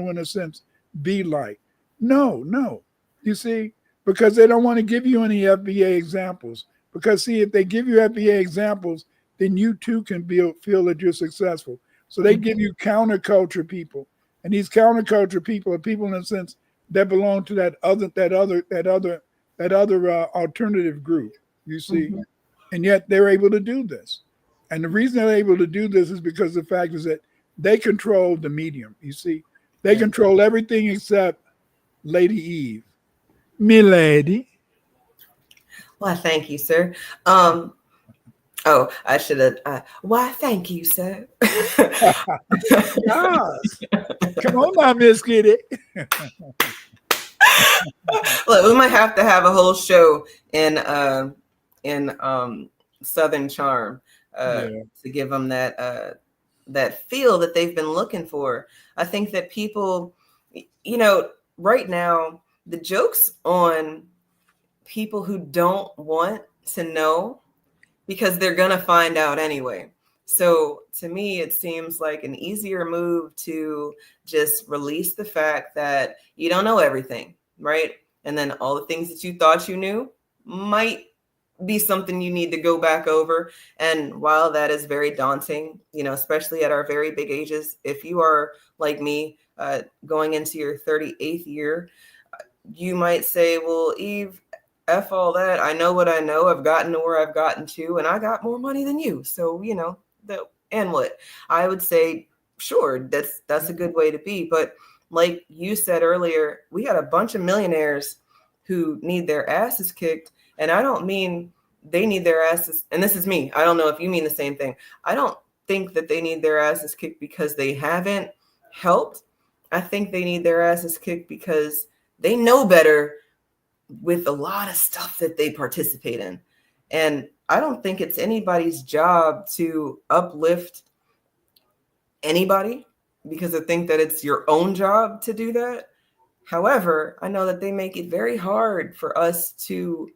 in a sense be like. No. You see, because they don't want to give you any FBA examples. Because see, if they give you FBA examples, then you too can feel that you're successful. So they give you counterculture people, and these counterculture people are people in a sense that belong to that other alternative group. You see, and yet they're able to do this. And the reason they're able to do this is because the fact is that they control the medium. You see, they control everything except Lady Eve. Milady. Why, thank you, sir. Oh, I should have. Why, thank you, sir. Yes. Come on now, Miss Kitty. Look, we might have to have a whole show in Southern Charm to give them that feel that they've been looking for. I think that people, right now, the joke's on people who don't want to know because they're going to find out anyway. So to me, it seems like an easier move to just release the fact that you don't know everything, right? And then all the things that you thought you knew might be something you need to go back over. And while that is very daunting, especially at our very big ages, if you are like me, going into your 38th year, you might say, well, Eve, F all that. I know what I know. I've gotten to where I've gotten to, and I got more money than you. So, and what? I would say, sure, that's a good way to be. But like you said earlier, we had a bunch of millionaires who need their asses kicked. And I don't mean they need their asses. And this is me. I don't know if you mean the same thing. I don't think that they need their asses kicked because they haven't helped. I think they need their asses kicked because they know better with a lot of stuff that they participate in. And I don't think it's anybody's job to uplift anybody because I think that it's your own job to do that. However, I know that they make it very hard for us to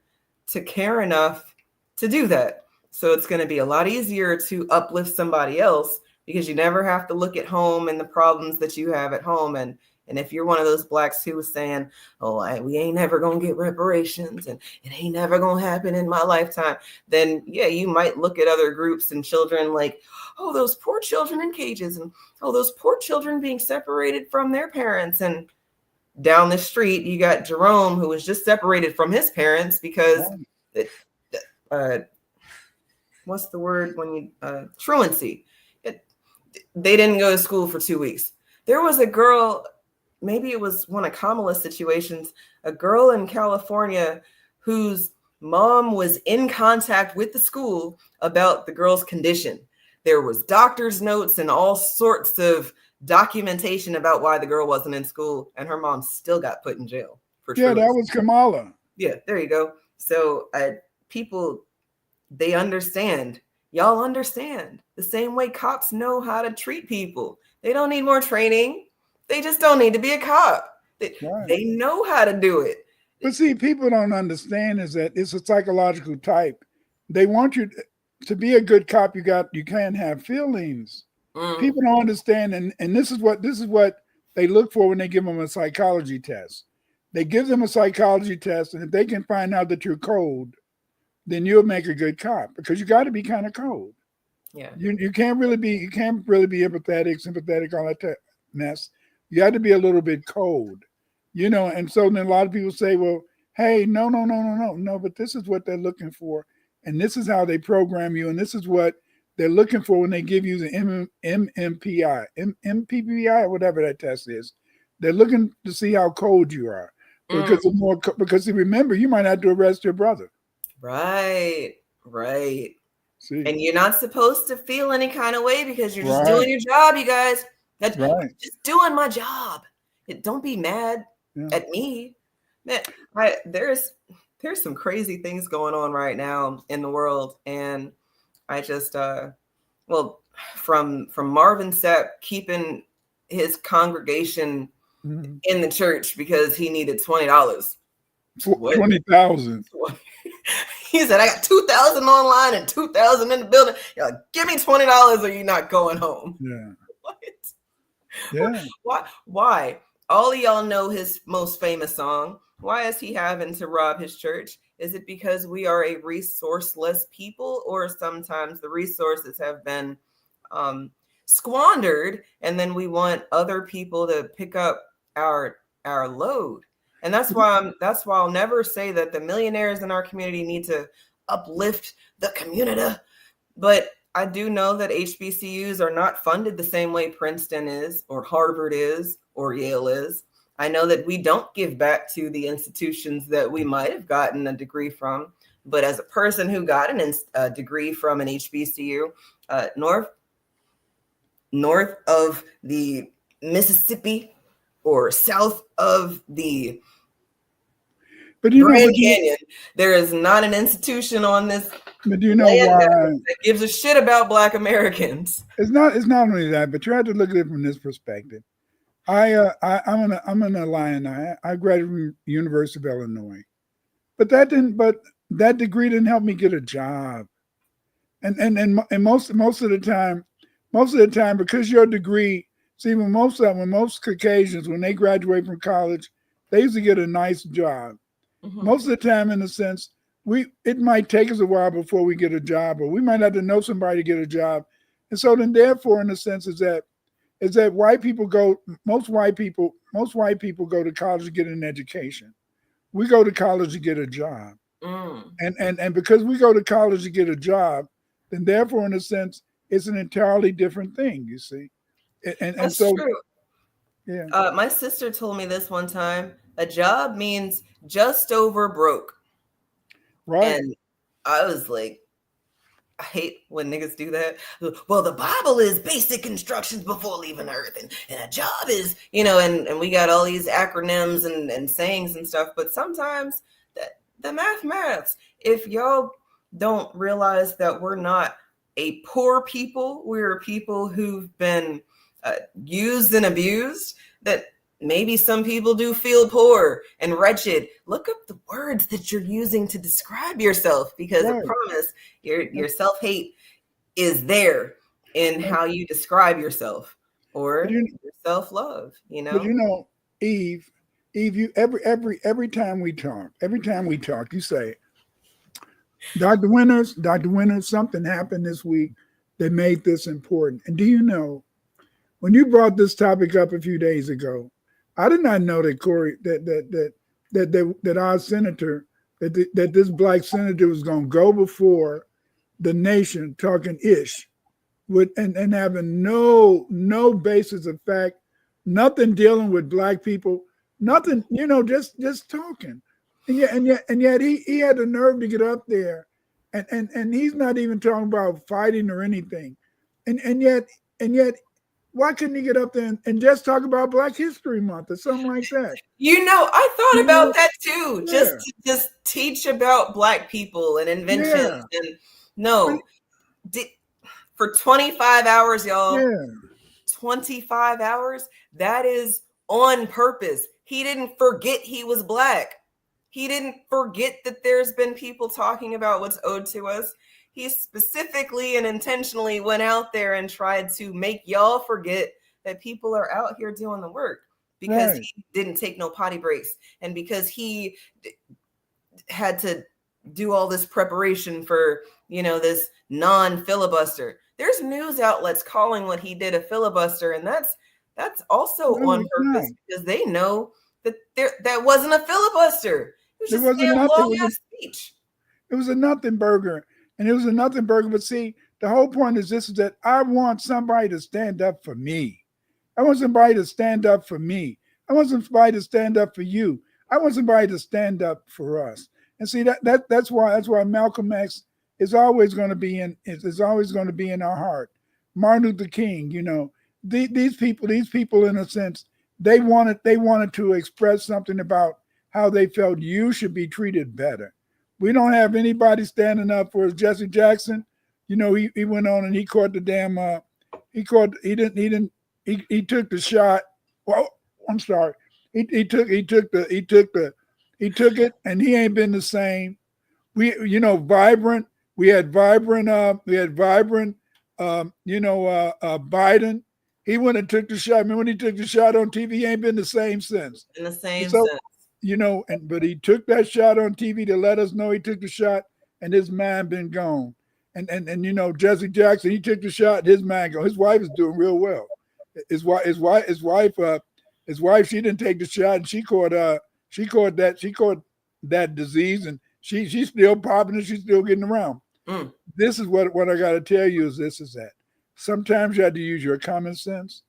care enough to do that. So it's going to be a lot easier to uplift somebody else because you never have to look at home and the problems that you have at home. And if you're one of those blacks who was saying, oh, we ain't never going to get reparations and it ain't never going to happen in my lifetime, then yeah, you might look at other groups and children like, oh, those poor children in cages and oh, those poor children being separated from their parents. And down the street, you got Jerome, who was just separated from his parents because what's the word when you truancy? They didn't go to school for 2 weeks. There was a girl, maybe it was one of Kamala's situations, a girl in California whose mom was in contact with the school about the girl's condition. There was doctor's notes and all sorts of documentation about why the girl wasn't in school, and her mom still got put in jail for truancy. That was Kamala. Yeah, there you go. So people, they understand. Y'all understand the same way cops know how to treat people. They don't need more training. They just don't need to be a cop. They know how to do it. But see, people don't understand is that it's a psychological type. They want you to be a good cop. You can't have feelings. People don't understand, and this is what they look for when they give them a psychology test. They give them a psychology test, and if they can find out that you're cold, then you'll make a good cop because you got to be kind of cold. Yeah, you can't really be empathetic, sympathetic, all that mess. You got to be a little bit cold, And so then a lot of people say, "Well, hey, no, but this is what they're looking for, and this is how they program you, and this is what they're looking for when they give you the MPPI, whatever that test is. They're looking to see how cold you are because remember, you might have to arrest your brother." Right. See. And you're not supposed to feel any kind of way because you're just doing your job, you guys. That's just doing my job. Don't be mad at me. Man, there's some crazy things going on right now in the world. And I just from Marvin Sapp keeping his congregation in the church because he needed $20. 20,000. He said, I got 2,000 online and 2,000 in the building. You're like, give me $20 or you're not going home. Yeah. What? Yeah. Why? All of y'all know his most famous song. Why is he having to rob his church? Is it because we are a resourceless people, or sometimes the resources have been squandered and then we want other people to pick up our load? And that's why I'll never say that the millionaires in our community need to uplift the community. But I do know that HBCUs are not funded the same way Princeton is, or Harvard is, or Yale is. I know that we don't give back to the institutions that we might have gotten a degree from. But as a person who got a degree from an HBCU, north of the Mississippi or south of the Grand Canyon, there is not an institution on this but you know land why that gives a shit about Black Americans. it's not only that, but you have to look at it from this perspective. I'm an Illini. I graduated from University of Illinois, but that degree didn't help me get a job. And most of the time, because your degree, see, when most Caucasians, when they graduate from college, they usually get a nice job. Mm-hmm. Most of the time, in a sense, it might take us a while before we get a job, or we might have to know somebody to get a job. And so then, therefore, in a sense, is that most white people go to college to get an education. We go to college to get a job. And because we go to college to get a job, then therefore, in a sense, it's an entirely different thing, you see. And so true. Yeah. My sister told me this one time, a job means just over broke. Right. And I was like, I hate when niggas do that. Well, the Bible is basic instructions before leaving earth, and a job is, and we got all these acronyms and sayings and stuff, but sometimes the mathematics, if y'all don't realize that we're not a poor people, we're people who've been used and abused, that maybe some people do feel poor and wretched. Look up the words that you're using to describe yourself, because I promise your self-hate is there in how you describe yourself or your self-love, But Eve, you every time we talk, you say, Dr. Winters, something happened this week that made this important. And do you know, when you brought this topic up a few days ago, I did not know that Corey, that our senator, that this black senator was going to go before the nation talking ish, and having no basis of fact, nothing dealing with black people, nothing, just talking, and yet he had the nerve to get up there, and he's not even talking about fighting or anything, and yet. Why couldn't he get up there and just talk about Black History Month or something like that? I thought about that too. Yeah. Just teach about Black people and inventions. Yeah. And for 25 hours, y'all. Yeah. 25 hours. That is on purpose. He didn't forget he was Black. He didn't forget that there's been people talking about what's owed to us. He specifically and intentionally went out there and tried to make y'all forget that people are out here doing the work, because he didn't take no potty breaks, and because he had to do all this preparation for, this non-filibuster. There's news outlets calling what he did a filibuster, and that's also on purpose, because they know that that wasn't a filibuster. It was just a long-ass speech. It was a nothing burger. And it was a nothing burger. But see, the whole point is this, is that I want somebody to stand up for me. I want somebody to stand up for me. I want somebody to stand up for you. I want somebody to stand up for us. And see, that's why Malcolm X is always going to be in our heart. Martin Luther King, these people in a sense, they wanted to express something about how they felt you should be treated better. We don't have anybody standing up for us. Jesse Jackson, he went on and he caught the damn he took the shot. Well, I'm sorry. He took it, and he ain't been the same. Vibrant. We had Vibrant Biden. He went and took the shot. I mean, when he took the shot on TV, he ain't been the same since. In the same sense. But he took that shot on TV to let us know he took the shot, and his mind been gone. And Jesse Jackson, he took the shot, his mind gone. His wife is doing real well. His wife, she didn't take the shot, and she caught that disease, and she's still popping and she's still getting around. This is what I got to tell you is that sometimes you have to use your common sense,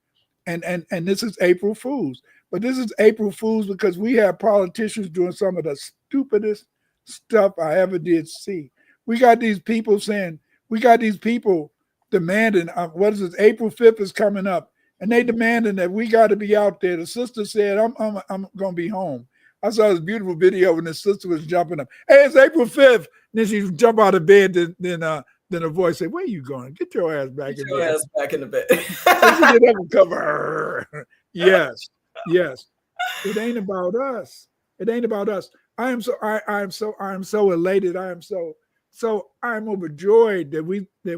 and this is April Fools. But this is April Fools because we have politicians doing some of the stupidest stuff I ever did see. We got these people demanding, what is this, April 5th is coming up, and they demanding that we got to be out there. The sister said, I'm going to be home. I saw this beautiful video when the sister was jumping up. Hey, it's April 5th. And then she jump out of bed, then a voice said, where are you going? Get your ass back in bed. Ass back in the bed. Get up and cover her. Yes. It ain't about us. It ain't about us. I am so elated. I'm overjoyed that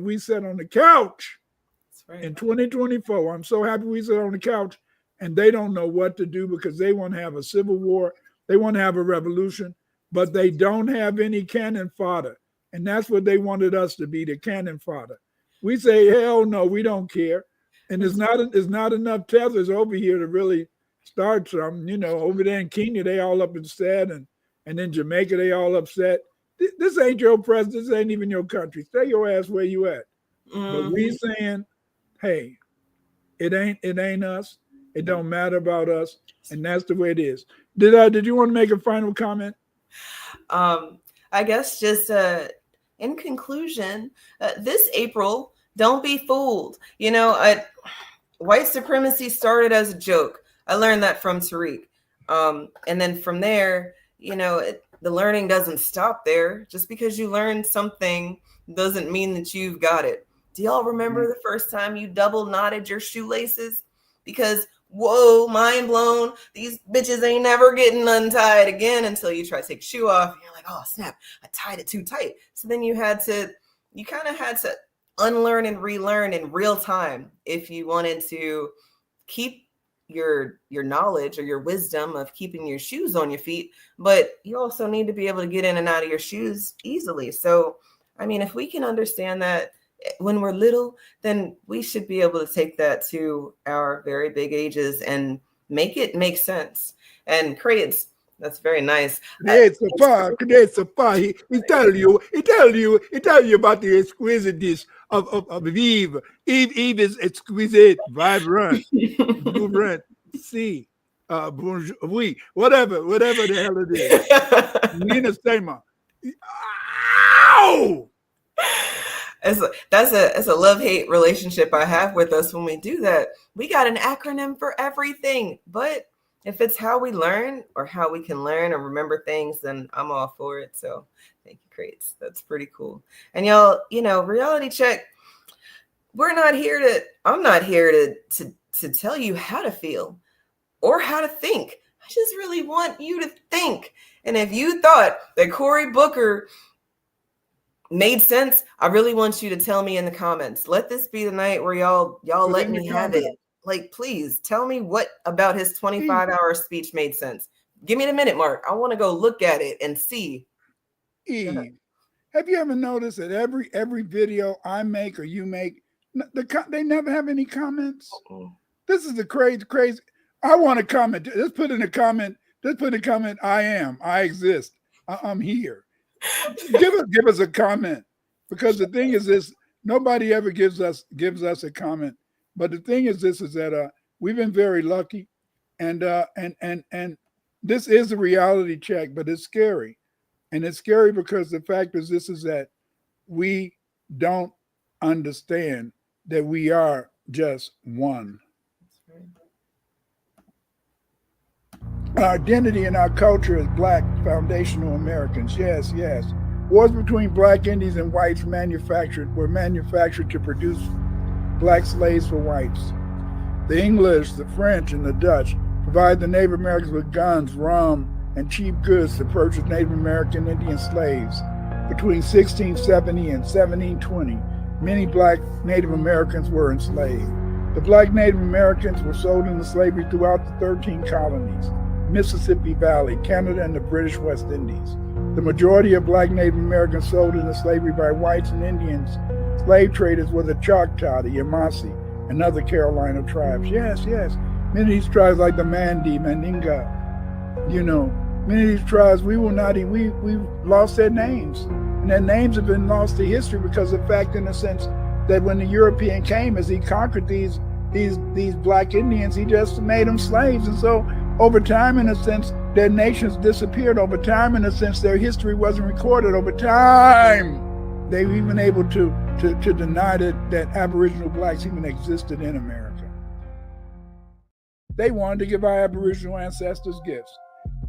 we sat on the couch in 2024. I'm so happy we sat on the couch, and they don't know what to do because they want to have a civil war. They want to have a revolution, but they don't have any cannon fodder. And that's what they wanted us to be, the cannon fodder. We say, hell no, we don't care. And there's not enough tethers over here to really start something. Over there in Kenya, they all upset, and in Jamaica, they all upset. This ain't your president. This ain't even your country. Stay your ass where you at. But we saying, hey, it ain't us. It don't matter about us. And that's the way it is. Did you want to make a final comment? I guess just in conclusion, this April, don't be fooled. White supremacy started as a joke. I learned that from Tariq. And then from there, the learning doesn't stop there. Just because you learned something doesn't mean that you've got it. Do y'all remember the first time you double knotted your shoelaces? Because, whoa, mind blown. These bitches ain't never getting untied again until you try to take a shoe off. And you're like, oh, snap, I tied it too tight. So then you kind of had to unlearn and relearn in real time if you wanted to keep your knowledge or your wisdom of keeping your shoes on your feet, but you also need to be able to get in and out of your shoes easily. So, if we can understand that when we're little, then we should be able to take that to our very big ages and make it make sense. And that's very nice. He tell you about the exquisiteness of Eve. Eve is exquisite, vibrant, vibrant. See, bonjour, oui, whatever the hell it is. Nina Stema. Ow! That's a love-hate relationship I have with us when we do that. We got an acronym for everything, but if it's how we learn or how we can learn or remember things, then I'm all for it. So thank you, Crates. That's pretty cool. And y'all, reality check. I'm not here to tell you how to feel or how to think. I just really want you to think. And if you thought that Cory Booker made sense, I really want you to tell me in the comments. Let this be the night where y'all let me have it. Like, please tell me what about his 25-hour speech made sense. Give me the minute mark. I want to go look at it and see. Eve, have you ever noticed that every video I make or you make, they never have any comments? This is the crazy. I want to comment. Let's put in a comment. I exist. I'm here. Give us a comment, because the thing is this: nobody ever gives us a comment. But the thing is this: is that we've been very lucky, and this is a reality check, but it's scary, and it's scary because the fact is this is that we don't understand that we are just one. Our identity and our culture is Black foundational Americans. Yes. Wars between Black Indians and whites were manufactured to produce Black slaves for whites. The English, the French, and the Dutch provided the Native Americans with guns, rum, and cheap goods to purchase Native American Indian slaves. Between 1670 and 1720, many Black Native Americans were enslaved. The Black Native Americans were sold into slavery throughout the 13 colonies, Mississippi Valley, Canada, and the British West Indies. The majority of Black Native Americans sold into slavery by whites and Indians. Slave traders were the Choctaw, the Yamasee, and other Carolina tribes. Yes. Many of these tribes, like the Mandi, Mandinga, many of these tribes, we lost their names. And their names have been lost to history because of the fact, in a sense, that when the European came, as he conquered these these black Indians. He just made them slaves. And so over time, in a sense, their nations disappeared. Over time, in a sense, their history wasn't recorded. Over time, they were even able to deny that Aboriginal blacks even existed in America. They wanted to give our Aboriginal ancestors gifts.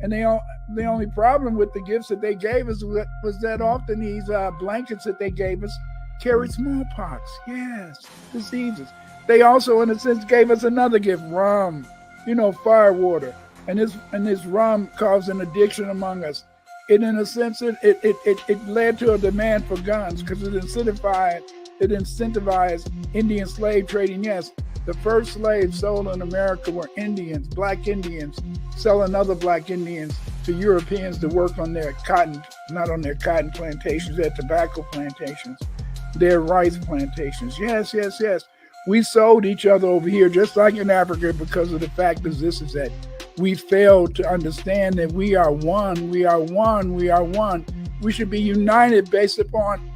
And the only problem with the gifts that they gave us was that often these blankets that they gave us carried smallpox, yes, diseases. They also, in a sense, gave us another gift, rum, fire water. And this rum caused an addiction among us. In a sense, it led to a demand for guns because it incentivized Indian slave trading. Yes, the first slaves sold in America were Indians, black Indians, selling other black Indians to Europeans to work on their cotton, not on their cotton plantations, their tobacco plantations, their rice plantations. Yes. We sold each other over here, just like in Africa, because of the fact is that we failed to understand that we are one. We are one. We should be united based upon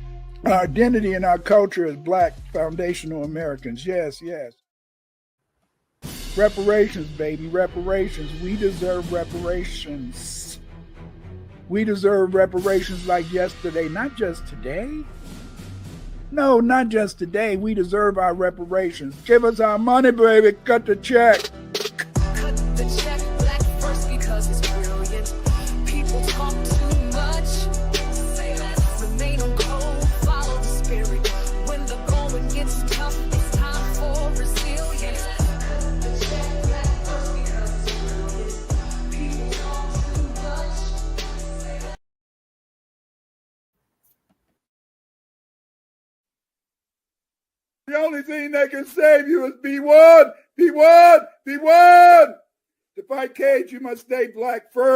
our identity and our culture as black foundational Americans. Yes. Reparations, baby, reparations. We deserve reparations. We deserve reparations like yesterday, not just today. No, not just today. We deserve our reparations. Give us our money, baby. Cut the check. Cut the check, black first because it's brilliant. People talk too much. Say less, remain on cold, follow the spirit. When the going gets tough, it's time for resilience. Cut the check, black first because it's brilliant. People talk too much. Say less. The only thing that can save you is be one. To fight Cage, you must stay black first.